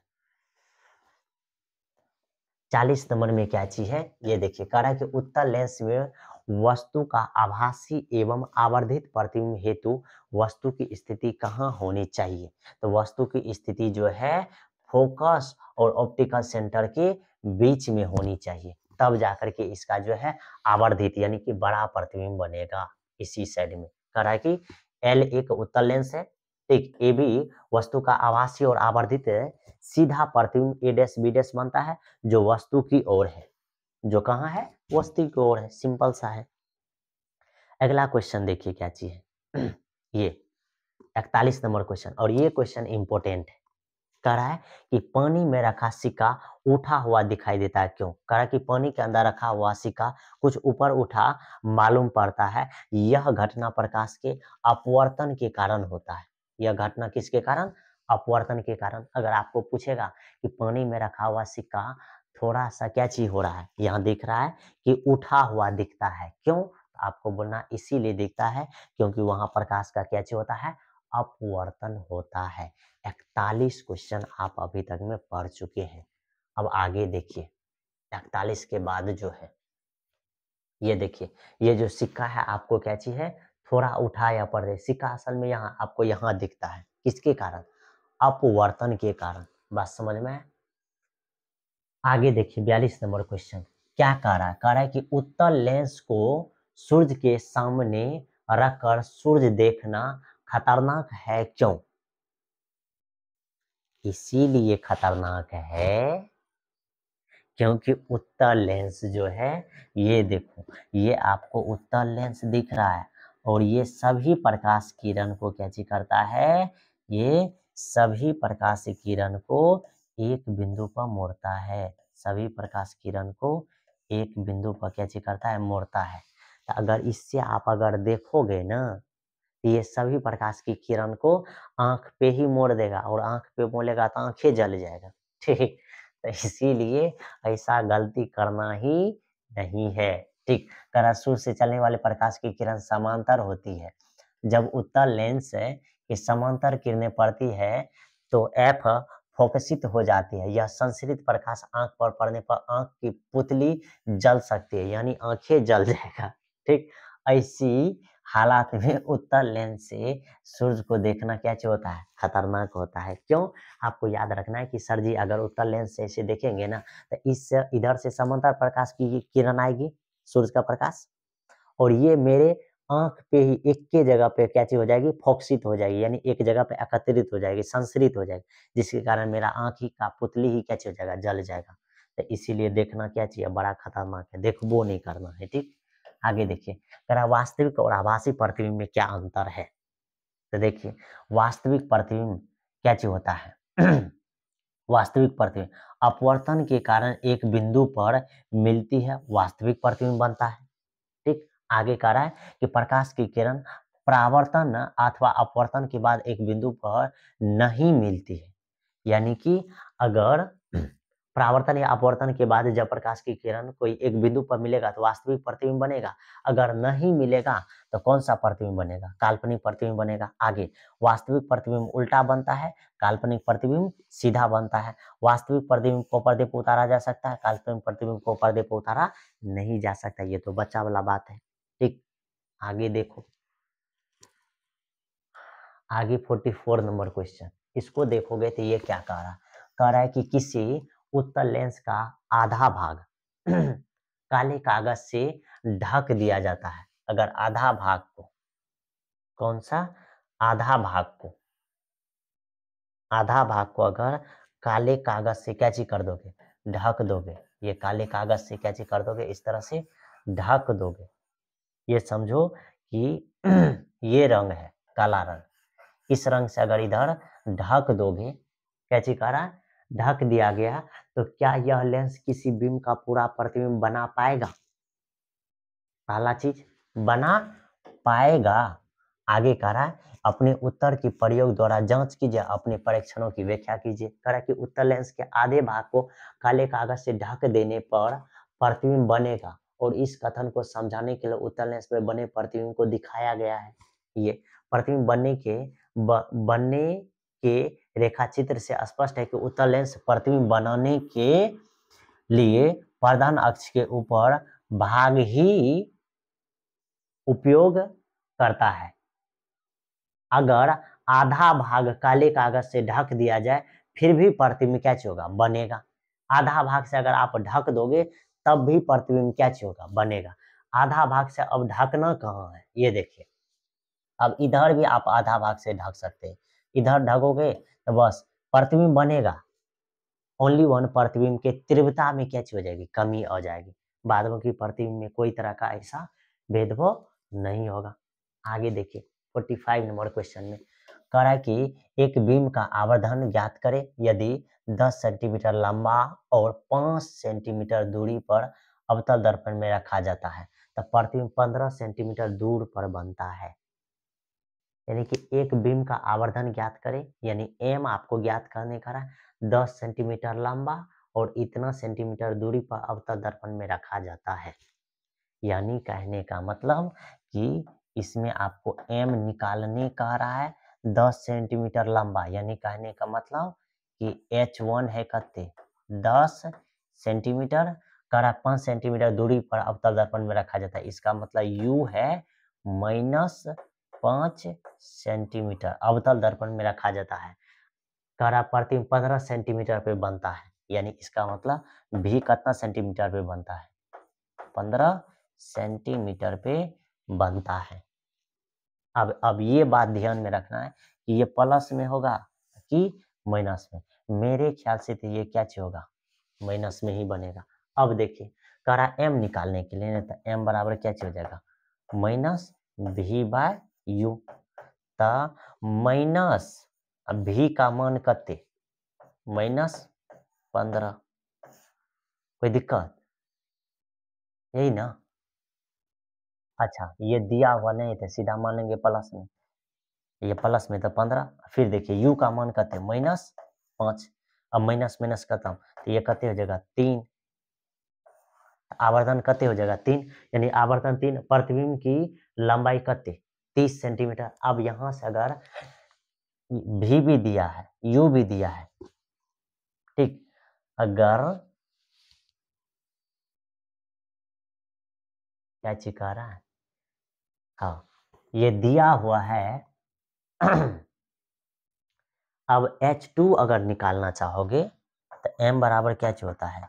40 नंबर में क्या चीज है ये देखिए, कह रहा है कि उत्तल लेंस में वस्तु का आभासी एवं आवर्धित प्रतिबिंब हेतु वस्तु की स्थिति कहाँ होनी चाहिए। तो वस्तु की स्थिति जो है फोकस और ऑप्टिकल सेंटर के बीच में होनी चाहिए, तब जाकर के इसका जो है आवर्धित यानी कि बड़ा प्रतिबिंब बनेगा इसी साइड में। कह रहा है कि एल एक उत्तल लेंस है, ठीक, ए भी वस्तु का आभासी और आवर्धित सीधा प्रतिबिंब ए डैश बी डैश बनता है, जो वस्तु की ओर है, जो कहाँ है, वस्तु की ओर है। सिंपल सा है। अगला क्वेश्चन देखिए क्या चीज है, ये 41 नंबर क्वेश्चन, और ये क्वेश्चन इंपॉर्टेंट है। कह रहा है कि पानी में रखा सिक्का उठा हुआ दिखाई देता है, क्यों। कह रहा है कि पानी के अंदर रखा हुआ सिक्का कुछ ऊपर उठा मालूम पड़ता है, यह घटना प्रकाश के अपवर्तन के कारण होता है। यह घटना किसके कारण, अपवर्तन के कारण। अगर आपको पूछेगा कि पानी में रखा हुआ सिक्का थोड़ा सा क्या चीज हो रहा है, यहाँ दिख रहा है कि उठा हुआ दिखता है, क्यों, आपको बोलना इसीलिए दिखता है क्योंकि वहां प्रकाश का क्या चीज होता है, अपवर्तन होता है। 41 क्वेश्चन आप अभी तक में पढ़ चुके हैं। अब आगे देखिए 41 के बाद जो है ये देखिए, ये जो सिक्का है आपको क्या चीज है, थोड़ा उठा या पड़ जाए। सिक्का असल में यहाँ आपको यहाँ दिखता है, किसके कारण? अपवर्तन के कारण। बात समझ में आया? आगे देखिए 42 नंबर क्वेश्चन क्या कह रहा है? कह रहा है कि उत्तल लेंस को सूर्य के सामने रखकर सूर्य देखना खतरनाक है, क्यों? इसीलिए खतरनाक है क्योंकि उत्तल लेंस जो है, ये देखो, ये आपको उत्तल लेंस दिख रहा है और ये सभी प्रकाश किरण को क्या चीज करता है? ये सभी प्रकाश किरण को एक बिंदु पर मोड़ता है। सभी प्रकाश किरण को एक बिंदु पर क्या चीज करता है? मोड़ता है। तो अगर इससे आप अगर देखोगे ना, ये सभी प्रकाश की किरण को आंख पे ही मोड़ देगा और आंख पे मोड़ेगा तो आंखें जल जाएगा। ठीक, तो इसीलिए ऐसा गलती करना ही नहीं है। ठीक, सूर्य से चलने वाले प्रकाश की किरण समांतर होती है। जब उत्तल लेंस की समांतर किरणें पड़ती है तो एफ फोकसित हो जाती है। यह संश्रित प्रकाश आंख पर पड़ने पर आंख की पुतली जल सकती है, यानी आंखें जल जाएगा। ठीक, ऐसी हालात में उत्तल लेंस से सूर्य को देखना क्या होता है? खतरनाक होता है। क्यों? आपको याद रखना है कि सर जी अगर उत्तल लेंस से इसे देखेंगे ना, तो इस इधर से समांतर प्रकाश की किरण आएगी, सूर्य का प्रकाश, और ये मेरे आंख पे ही एक के जगह पे क्या चीज हो जाएगी? फोकसित हो जाएगी, यानी एक जगह पे एकत्रित हो जाएगी, संश्रित हो जाएगी, जिसके कारण मेरा आंख ही का पुतली ही क्या चीज हो जाएगा? जल जाएगा। तो इसीलिए देखना क्या चाहिए? बड़ा खतरनाक है, देखबो नहीं करना है। ठीक, आगे देखिए, करा वास्तविक और आभासी प्रतिबिंब में क्या अंतर है? तो देखिए, वास्तविक प्रतिबिंब क्या चीज होता है? वास्तविक प्रतिबिंब अपवर्तन के कारण एक बिंदु पर मिलती है, वास्तविक प्रतिबिंब बनता है। ठीक, आगे कह रहा है कि प्रकाश की किरण परावर्तन अथवा अपवर्तन के बाद एक बिंदु पर नहीं मिलती है, यानी कि अगर परावर्तन या अपवर्तन के बाद जब प्रकाश की किरण कोई एक बिंदु पर मिलेगा तो वास्तविक प्रतिबिंब बनेगा। अगर नहीं मिलेगा तो कौन सा प्रतिबिंब बनेगा? काल्पनिक प्रतिबिंब बनेगा। आगे, वास्तविक प्रतिबिंब उल्टा बनता है, काल्पनिक प्रतिबिंब सीधा बनता है। वास्तविक प्रतिबिंब को पर्दे पर उतारा जा सकता है, काल्पनिक प्रतिबिंब को पर्दे पर उतारा नहीं जा सकता। ये तो बच्चा वाला बात है। ठीक, आगे देखो, आगे 44 नंबर क्वेश्चन, इसको देखोगे तो ये क्या कह रहा? कह रहा है कि किसी उत्तल लेंस का आधा भाग काले कागज से ढक दिया जाता है। अगर आधा भाग को, कौन सा? आधा भाग को, आधा भाग को अगर काले कागज से क्या चीज कर दोगे? ढक दोगे। ये काले कागज से क्या चीज कर दोगे? इस तरह से ढक दोगे। ये समझो कि ये रंग है काला रंग, इस रंग से अगर इधर ढक दोगे, क्या चीज कह रहा? ढक दिया गया, तो क्या यह लेंस किसी बिंब का पूरा प्रतिबिंब बना पाएगा? पहला चीज, बना पाएगा। आगे कह रहा है अपने उत्तर की प्रयोग द्वारा जांच कीजिए, अपने परीक्षणों की व्याख्या कीजिए। कह रहा है कि उत्तल लेंस के आधे भाग को काले कागज से ढक देने पर प्रतिबिंब बनेगा, और इस कथन को समझाने के लिए उत्तल लेंस में बने प्रतिबिंब को दिखाया गया है। ये प्रतिबिंब बनने के रेखाचित्र से स्पष्ट है कि उत्तल लेंस प्रतिबिंब बनाने के लिए प्रधान अक्ष के ऊपर भाग ही उपयोग करता है। अगर आधा भाग काले कागज से ढक दिया जाए फिर भी प्रतिबिंब क्या होगा? बनेगा। आधा भाग से अगर आप ढक दोगे तब भी प्रतिबिंब क्या होगा? बनेगा। आधा भाग से अब ढकना कहाँ है? ये देखिए, अब इधर भी आप आधा भाग से ढक सकते हैं। इधर ढकोगे तो बस प्रतिबिंब बनेगा, ओनली वन प्रतिबिंब के तीव्रता में क्या हो जाएगी? कमी आ जाएगी। बाद में की प्रतिबिंब में कोई तरह का ऐसा भेदभाव नहीं होगा। आगे देखिए 45 नंबर क्वेश्चन में कह रहा है कि एक बीम का आवर्धन ज्ञात करें यदि 10 सेंटीमीटर लंबा और 5 सेंटीमीटर दूरी पर अवतल दर्पण में रखा जाता है तो प्रतिबिंब 15 सेंटीमीटर दूर पर बनता है। यानी कि एक बीम का आवर्धन ज्ञात करें, यानी एम आपको ज्ञात करने का है। 10 सेंटीमीटर लंबा और इतना सेंटीमीटर दूरी पर अवतल दर्पण में रखा जाता है। यानी कहने का मतलब कि इसमें आपको एम निकालने कह रहा है 10 सेंटीमीटर लंबा, यानी कहने का मतलब कि H1 है कते 10 सेंटीमीटर, कह रहा 5 सेंटीमीटर दूरी पर अवतल दर्पण में रखा जाता है। इसका मतलब U है -5 सेंटीमीटर अवतल दर्पण में रखा जाता है। कह रहा प्रतिबिंब 15 सेंटीमीटर पे बनता है, यानी इसका मतलब भी कितना सेंटीमीटर पे बनता है? 15 सेंटीमीटर पे बनता है। अब ये बात ध्यान में रखना है कि ये प्लस में होगा कि माइनस में। मेरे ख्याल से तो ये क्या चीज होगा? माइनस में ही बनेगा। अब देखिए, कह रहा एम निकालने के लिए, तो एम बराबर क्या चीज हो जाएगा? माइनस भी बाय यू। तो माइनस भी का मान कते? -15। कोई दिक्कत? यही ना? अच्छा, ये दिया हुआ नहीं था, सीधा मान लेंगे प्लस में। ये प्लस में तो 15। फिर देखिए यू का मान कते? -5। अब माइनस माइनस खत्म, तो ये कते हो जाएगा? 3। आवर्धन कते हो जाएगा? 3। यानी आवर्धन 3। प्रतिबिंब की लंबाई कते? 30 सेंटीमीटर। अब यहां से अगर भी दिया है, यू भी दिया है, ठीक, अगर क्या चीज कह रहा है? हाँ, ये दिया हुआ है। अब H2 अगर निकालना चाहोगे तो m बराबर क्या चीज होता है?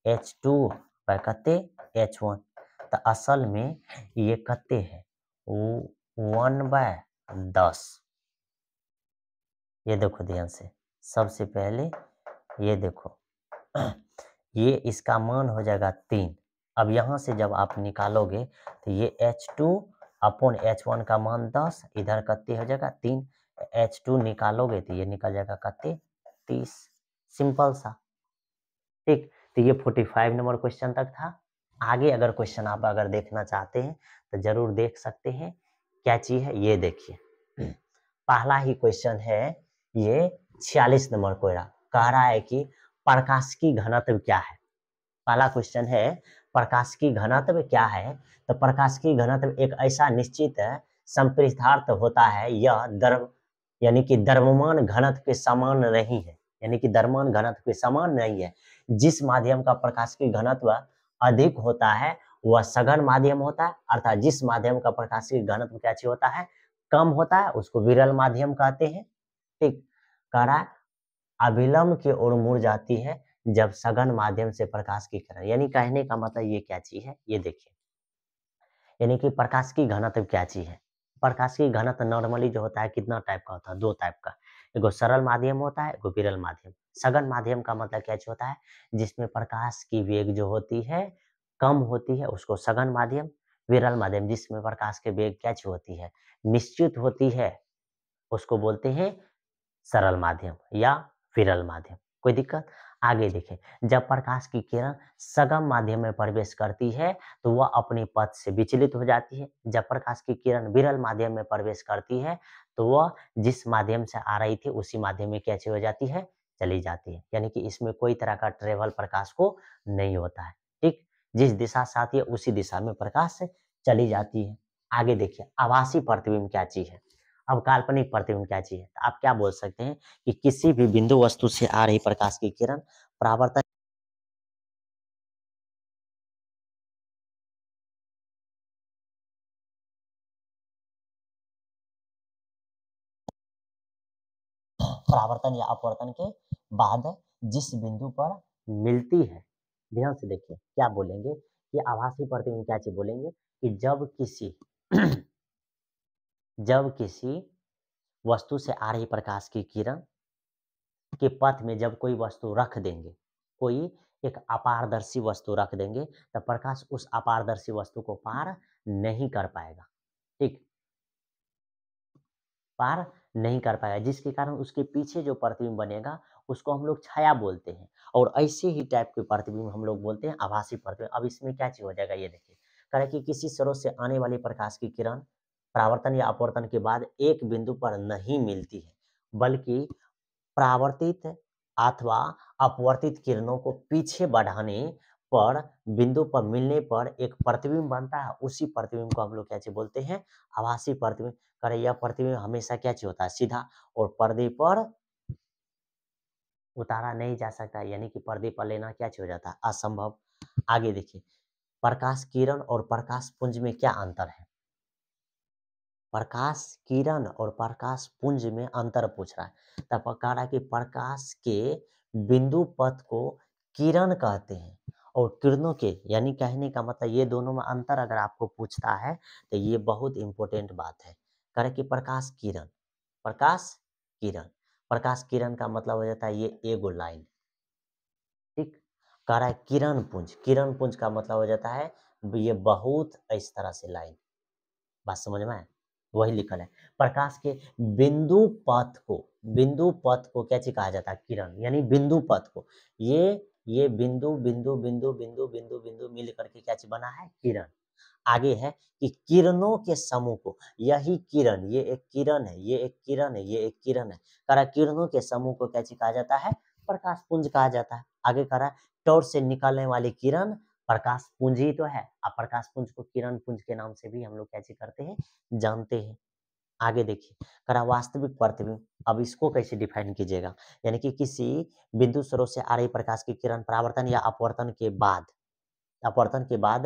H2 बाय कते? H1। तो असल में ये कते है? 1/10। ये देखो ध्यान से, सबसे पहले ये देखो, ये इसका मान हो जाएगा 3। अब यहाँ से जब आप निकालोगे तो ये H2 अपॉन H1 का मान 10, इधर कते हो जाएगा 3। H2 निकालोगे तो ये निकल जाएगा कते? 30। सिंपल सा, ठीक। तो ये 45 नंबर क्वेश्चन तक था। आगे अगर क्वेश्चन आप अगर देखना चाहते हैं तो जरूर देख सकते हैं। क्या चीज है ये देखिए। पहला ही क्वेश्चन है ये, 46 नंबर कोयरा कह रहा है कि प्रकाश की घनत्व क्या है? पहला क्वेश्चन है, प्रकाश की घनत्व क्या है? तो प्रकाश की घनत्व एक ऐसा निश्चित संपृक्ष्तार्थ होता है, यह द्रव यानी कि द्रव्यमान घनत्व के समान नहीं है, यानी कि द्रव्यमान घनत्व के समान नहीं है। जिस माध्यम का प्रकाश की घनत्व अधिक होता है वह सघन माध्यम होता है, अर्थात जिस माध्यम का प्रकाश की घनत्व क्या चीज होता है? कम होता है, उसको विरल माध्यम कहते हैं। ठीक, कह रहा है अभिलंब की ओर मुड़ जाती है जब सघन माध्यम से प्रकाश की किरण, यानी कहने का मतलब ये क्या चीज है ये देखिए, यानी कि प्रकाश की घनत्व क्या चीज है? प्रकाश की घनत्व नॉर्मली जो होता है कितना टाइप का होता है? 2 टाइप का, एगो सरल माध्यम होता है, एगो विरल माध्यम। सघन माध्यम का मतलब क्या चीज होता है? जिसमें प्रकाश की वेग जो होती है कम होती है उसको सघन माध्यम। विरल माध्यम जिसमें प्रकाश के वेग क्या चीज होती है? निश्चित होती है, उसको बोलते हैं सरल माध्यम या विरल माध्यम। कोई दिक्कत? आगे देखें, जब प्रकाश की किरण सघन माध्यम में प्रवेश करती है तो वह अपने पथ से विचलित हो जाती है। जब प्रकाश की किरण विरल माध्यम में प्रवेश करती है तो वह जिस माध्यम से आ रही थी उसी माध्यम में कैसे हो जाती है? चली जाती है, यानी कि इसमें कोई तरह का ट्रेवल प्रकाश को नहीं होता है। ठीक, जिस दिशा से आती है उसी दिशा में प्रकाश चली जाती है। आगे देखिए, आभासी प्रतिबिंब क्या चीज है? अब काल्पनिक प्रतिबिंब क्या चीज है? तो आप क्या बोल सकते हैं कि किसी भी बिंदु वस्तु से आ रही प्रकाश की किरण परावर्तन परावर्तन या अपवर्तन के बाद जिस बिंदु पर मिलती है, ध्यान से देखिए क्या बोलेंगे कि आभासी प्रतिबिंब क्या चीज बोलेंगे कि जब किसी वस्तु से आ रही प्रकाश की किरण के पथ में जब कोई वस्तु रख देंगे, कोई एक अपारदर्शी वस्तु रख देंगे, तो प्रकाश उस अपारदर्शी वस्तु को पार नहीं कर पाएगा। ठीक, पार नहीं कर पाएगा, जिसके कारण उसके पीछे जो प्रतिबिंब बनेगा उसको हम लोग छाया बोलते हैं, और ऐसे ही टाइप के प्रतिबिंब हम लोग बोलते हैं आभासी प्रतिबिंब। अब इसमें क्या चीज हो जाएगा ये देखिए, कह रहा है कि किसी स्रोत से आने वाली प्रकाश की किरण परावर्तन या अपवर्तन के बाद एक बिंदु पर नहीं मिलती है, बल्कि परावर्तित अथवा अपवर्तित किरणों को पीछे बढ़ाने पर बिंदु पर मिलने पर एक प्रतिबिंब बनता है। उसी प्रतिबिंब को हम लोग क्या चीज बोलते हैं? आभासी प्रतिबिंब। करे यह प्रतिबिंब हमेशा क्या चीज होता है? सीधा, और पर्दे पर उतारा नहीं जा सकता, यानी कि पर्दे पर लेना क्या चीज हो जाता है? असंभव। आगे देखिए, प्रकाश किरण और प्रकाश पुंज में क्या अंतर है? प्रकाश किरण और प्रकाश पुंज में अंतर पूछ रहा है। तब कह रहा है कि प्रकाश के बिंदु पथ को किरण कहते हैं और किरणों के, यानी कहने का मतलब ये दोनों में अंतर अगर आपको पूछता है तो ये बहुत इंपॉर्टेंट बात है। कह रहा है कि प्रकाश किरण, प्रकाश किरण, प्रकाश किरण का मतलब हो जाता है ये एगो लाइन, ठीक। कह रहा है किरण पुंज, किरण पुंज का मतलब हो जाता है ये बहुत इस तरह से लाइन। बात समझ में आया? वही लिखल है। प्रकाश के बिंदु पथ को, बिंदु पथ को क्या चीज कहा जाता है? किरण, यानी बिंदु पथ को। ये बिंदु बिंदु बिंदु बिंदु बिंदु बिंदु मिल करके क्या चीज बना है? किरण। आगे है कि किरणों के समूह को, यही किरण, ये एक किरण है, ये एक किरण है, ये एक किरण है, कह रहा किरणों के समूह को क्या चीज कहा जाता है? प्रकाश पुंज कहा जाता है। आगे कह रहा है टॉर्च से निकलने वाली किरण प्रकाश पुंज ही तो है। अब प्रकाश पुंज को किरण पुंज के नाम से भी हम लोग क्या चीज करते हैं? जानते हैं। आगे देखिए, कह रहा वास्तविक प्रतिबिंब, अब इसको कैसे डिफाइन कीजिएगा? यानी कि किसी बिंदु स्रोत से आ रही प्रकाश की किरण परावर्तन या अपवर्तन के बाद, अपवर्तन के बाद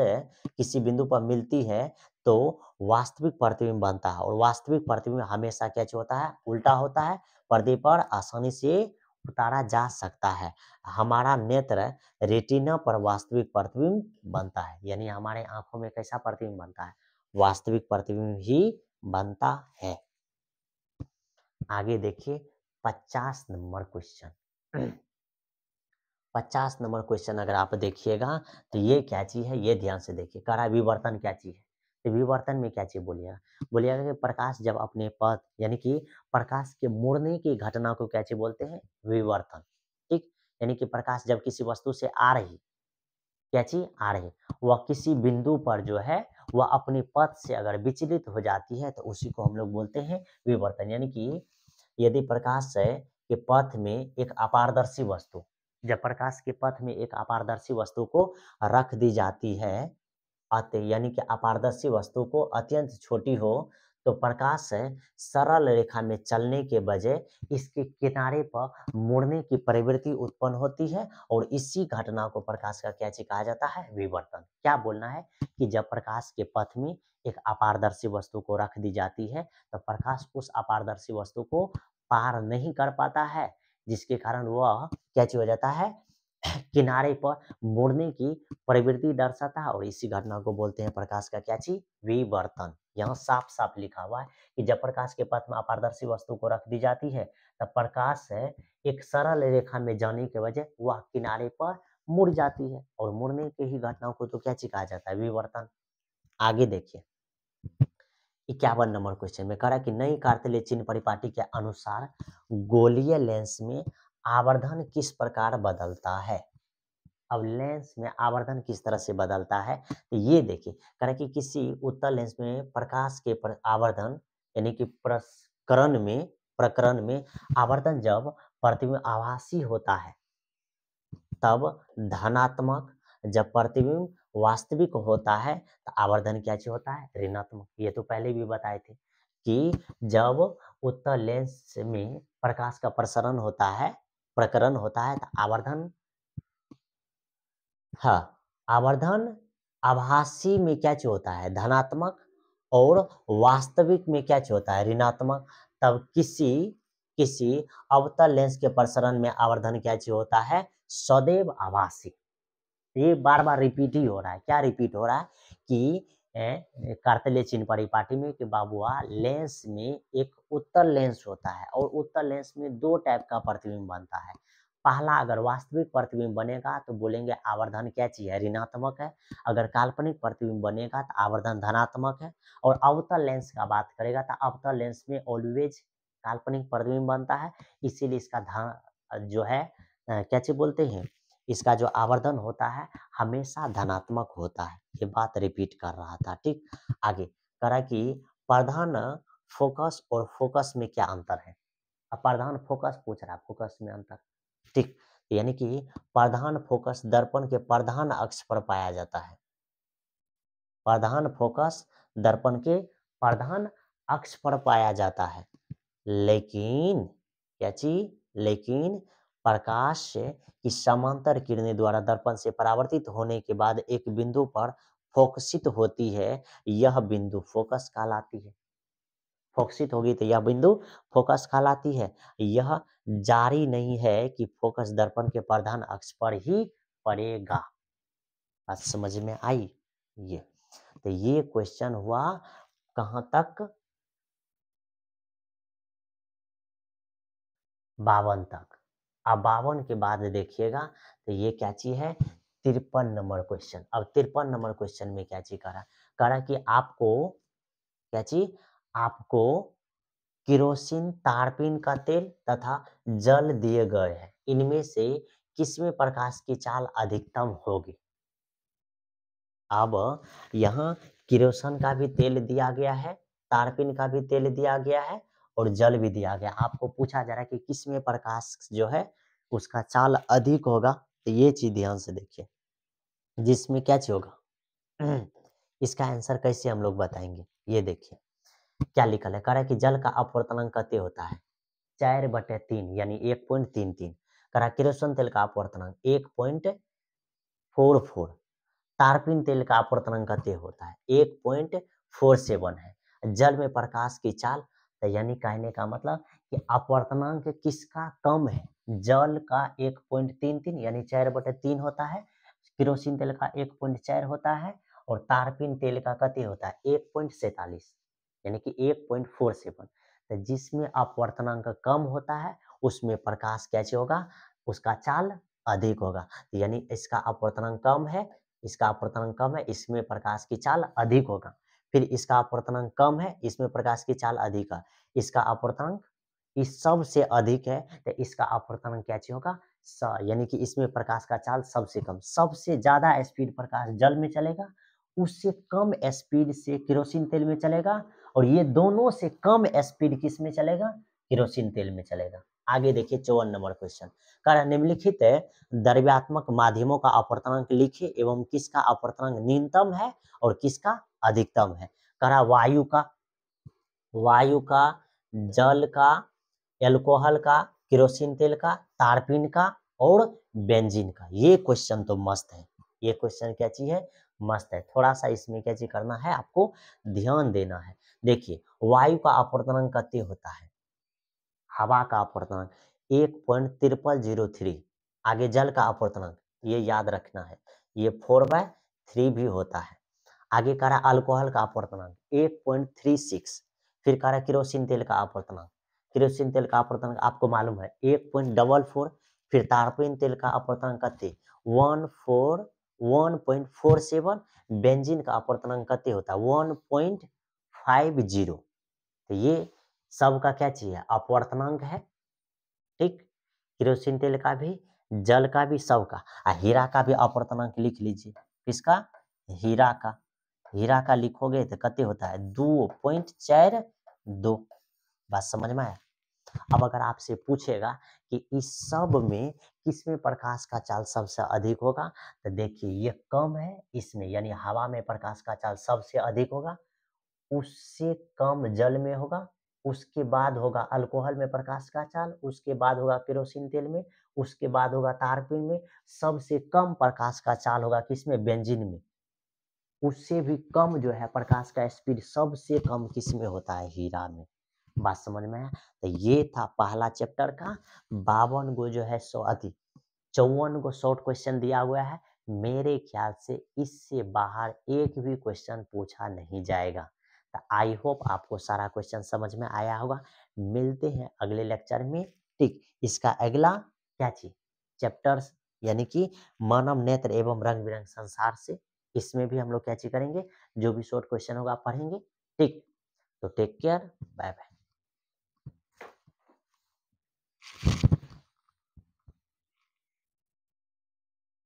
किसी बिंदु पर मिलती है तो वास्तविक प्रतिबिंब बनता है। और वास्तविक प्रतिबिंब हमेशा क्या चीज होता है? उल्टा होता है, पर्दे पर आसानी से उतारा जा सकता है। हमारा नेत्र रेटिना पर वास्तविक प्रतिबिंब बनता है, यानी हमारे आंखों में कैसा प्रतिबिंब बनता है? वास्तविक प्रतिबिंब ही बनता है। आगे देखिए 50 नंबर क्वेश्चन। 50 नंबर क्वेश्चन अगर आप देखिएगा तो ये क्या चीज है, ये ध्यान से देखिए। कह रहा है विवर्तन क्या चीज है? तो विवर्तन में क्या चीज बोलिएगा? बोलिएगा कि प्रकाश जब अपने पथ, यानी कि प्रकाश के मुड़ने की घटना को क्या चीज बोलते हैं? विवर्तन, ठीक। यानी कि प्रकाश जब किसी वस्तु से आ रही, क्या चीज आ रही, वह किसी बिंदु पर जो है वह अपने पथ से अगर विचलित हो जाती है तो उसी को हम लोग बोलते हैं विवर्तन। यानी कि यदि प्रकाश के पथ में एक अपारदर्शी वस्तु, जब प्रकाश के पथ में एक अपारदर्शी वस्तु को रख दी जाती है, यानी कि अपारदर्शी वस्तु को अत्यंत छोटी हो, तो प्रकाश सरल रेखा में चलने के बजाय इसके किनारे पर मुड़ने की प्रवृत्ति उत्पन्न होती है और इसी घटना को प्रकाश का क्या चीज कहा जाता है? विवर्तन। क्या बोलना है कि जब प्रकाश के पथ में एक अपारदर्शी वस्तु को रख दी जाती है तो प्रकाश उस अपारदर्शी वस्तु को पार नहीं कर पाता है, जिसके कारण वह क्या चीज हो जाता है? किनारे पर मुड़ने की प्रवृत्ति दर्शाता है और इसी घटना को बोलते हैं प्रकाश का क्या चीज? विवर्तन। यहाँ साफ साफ लिखा हुआ है कि जब प्रकाश के पथ में अपारदर्शी वस्तु को रख दी जाती है तब प्रकाश एक सरल रेखा में जाने के वजह वह किनारे पर मुड़ जाती है और मुड़ने के ही घटना को तो क्या चीज कहा जाता है? विवर्तन। आगे देखिए 51 नंबर क्वेश्चन में कह रहा है कि नई कार्तेले चिन्ह परिपाटी के अनुसार गोलीय लेंस में आवर्धन किस प्रकार बदलता है? अब लेंस में आवर्धन किस तरह से बदलता है तो ये देखिए, कह रहा है कि किसी उत्तल लेंस में प्रकाश के आवर्धन, यानी कि प्रकरण में आवर्धन जब प्रतिबिंब आभासी होता है तब धनात्मक, जब प्रतिबिंब वास्तविक होता है तो आवर्धन क्या चीज होता है? ऋणात्मक। ये तो पहले भी बताए थे कि जब उत्तल लेंस में प्रकाश का प्रसरण होता है, प्रकरण होता है तो आवर्धन, हाँ, आवर्धन आभासी में क्या चीज होता है? धनात्मक। और वास्तविक में क्या चीज होता है? ऋणात्मक। तब किसी किसी अवतल लेंस के प्रसरण में आवर्धन क्या चीज होता है? सदैव आभासी। ये बार बार रिपीट ही हो रहा है। क्या रिपीट हो रहा है कि कार्तेले चिन्ह परिपाटी में कि बाबुआ लेंस में एक उत्तल लेंस होता है और उत्तल लेंस में दो टाइप का प्रतिबिंब बनता है। पहला अगर वास्तविक प्रतिबिंब बनेगा तो बोलेंगे आवर्धन क्या चीज है? ऋणात्मक है। अगर काल्पनिक प्रतिबिंब बनेगा तो आवर्धन धनात्मक है। और अवतल लेंस का बात करेगा तो अवतल लेंस में ऑलवेज काल्पनिक प्रतिबिंब बनता है, इसीलिए इसका जो है क्या चीज बोलते हैं, इसका जो आवर्धन होता है हमेशा धनात्मक होता है। ये बात रिपीट कर रहा था, ठीक। आगे कह रहा है कि प्रधान फोकस और फोकस में क्या अंतर है? अब प्रधान फोकस पूछ रहा है, फोकस में अंतर, ठीक। यानी कि प्रधान फोकस दर्पण के प्रधान अक्ष पर पाया जाता है। प्रधान फोकस दर्पण के प्रधान अक्ष पर पाया जाता है, लेकिन क्या चीज? लेकिन प्रकाश की समांतर किरणें द्वारा दर्पण से परावर्तित होने के बाद एक बिंदु पर फोकसित होती है, यह बिंदु फोकस कहलाती है। फोकसित होगी तो यह बिंदु फोकस कहलाती है। यह जारी नहीं है कि फोकस दर्पण के प्रधान अक्ष पर ही पड़ेगा। बात समझ में आई? ये तो ये क्वेश्चन हुआ कहाँ तक? 52 तक। अब 52 के बाद देखिएगा तो ये क्या चीज है? 53 नंबर क्वेश्चन। अब 53 नंबर क्वेश्चन में क्या चीज कह रहा कि आपको क्या चीज? आपको केरोसिन, तारपीन का तेल तथा जल दिए गए हैं। इनमें से किसमें प्रकाश की चाल अधिकतम होगी? अब यहाँ केरोसिन का भी तेल दिया गया है, तारपीन का भी तेल दिया गया है और जल भी दिया गया। आपको पूछा जा रहा है कि किसमें प्रकाश जो है उसका चाल अधिक होगा। तो ये चीज ध्यान से देखिए, जिसमें क्या चीज होगा इसका आंसर कैसे हम लोग बताएंगे? ये देखिए क्या लिखा है, कह रहा है कि जल का अपवर्तनांक कितने होता है? 4/3 यानी 1.33। कह रहा केरोसिन तेल का अपवर्तनांक 1.44। तारपीन तेल का अपवर्तनांक कितने होता है? 1.47 है। जल में प्रकाश की चाल, तो यानी कहने का मतलब कि अपवर्तनांक किसका कम है? जल का 1.33 यानी 4/3 होता है, केरोसिन तेल का 1.4 होता है और तारपीन तेल का कितने होता है? 1.47 यानी कि 1.47। तो जिसमें अपवर्तनांक कम होता है उसमें प्रकाश कैसे होगा? उसका चाल अधिक होगा। यानी इसका अपवर्तनांक कम है, इसका अपवर्तनांक कम है, इसमें प्रकाश की चाल अधिक होगा। फिर इसका अपवर्तनांक कम है, इसमें प्रकाश की चाल अधिक है। इसका अपवर्तनांक इस सबसे अधिक है तो इसका अपवर्तनांक क्या चीज होगा? यानी कि इसमें प्रकाश का चाल सबसे कम। सबसे ज्यादा स्पीड प्रकाश जल में चलेगा, उससे कम स्पीड से केरोसिन तेल में चलेगा और ये दोनों से कम स्पीड किस में चलेगा? केरोसिन तेल में चलेगा। आगे देखिए 54 नंबर क्वेश्चन। कह निम्नलिखित द्रव्यात्मक माध्यमों का अपवर्तनांक लिखिए एवं किसका अपवर्तनांक न्यूनतम है और किसका अधिकतम है? कह रहा वायु का, जल का, एल्कोहल का, केरोसिन तेल का, तारपीन का और बेंजीन का। ये क्वेश्चन तो मस्त है। ये क्वेश्चन क्या चीज है? मस्त है। थोड़ा सा इसमें क्या चीज करना है आपको? ध्यान देना है। देखिए वायु का अपवर्तनांक कितने होता है? हवा का अपवर्तनांक 1.3303। आगे जल का अपवर्तनांक ये याद रखना है, ये 4/3 भी होता है। आगे कह रहा अल्कोहल का अपवर्तनांक 1.36। फिर कह रहा केरोसिन तेल का अपवर्तनांक, केरोसिन तेल का अपवर्तनांक आपको मालूम है 1.44। फिर तारपीन तेल का अपवर्तनांक कितने? 1.47। बेंजीन का अपवर्तनांक कितने होता है? 1.50। तो ये सबका क्या चाहिए? अपवर्तनांक है। ठीक, केरोसिन तेल का भी, जल का भी, सबका। हीरा का भी अपवर्तनांक लिख लीजिए। किसका? हीरा का। हीरा का लिखोगे तो कितने होता है? 2.42। बात समझ में आया? अब अगर आपसे पूछेगा कि इस सब में किसमें प्रकाश का चाल सबसे अधिक होगा, तो देखिए ये कम है इसमें, यानी हवा में प्रकाश का चाल सबसे अधिक होगा, उससे कम जल में होगा, उसके बाद होगा अल्कोहल में प्रकाश का चाल, उसके बाद होगा केरोसिन तेल में, उसके बाद होगा तारपीन में। सबसे कम प्रकाश का चाल होगा किसमें? बेंजीन में। उससे भी कम जो है प्रकाश का स्पीड सबसे कम किसमें होता है? हीरा में। बात समझ में आया? तो ये था पहला चैप्टर का 52 गो जो है 54 गो शॉर्ट क्वेश्चन दिया हुआ है। मेरे ख्याल से इससे बाहर एक भी क्वेश्चन पूछा नहीं जाएगा। तो आई होप आपको सारा क्वेश्चन समझ में आया होगा। मिलते हैं अगले लेक्चर में। ठीक, इसका अगला क्या चीज? चैप्टर्स यानी कि मानव नेत्र एवं रंग बिरंग संसार से, इसमें भी हम लोग क्या चीज करेंगे? जो भी शॉर्ट क्वेश्चन होगा आप पढ़ेंगे। ठीक, तो टेक केयर, बाय बाय।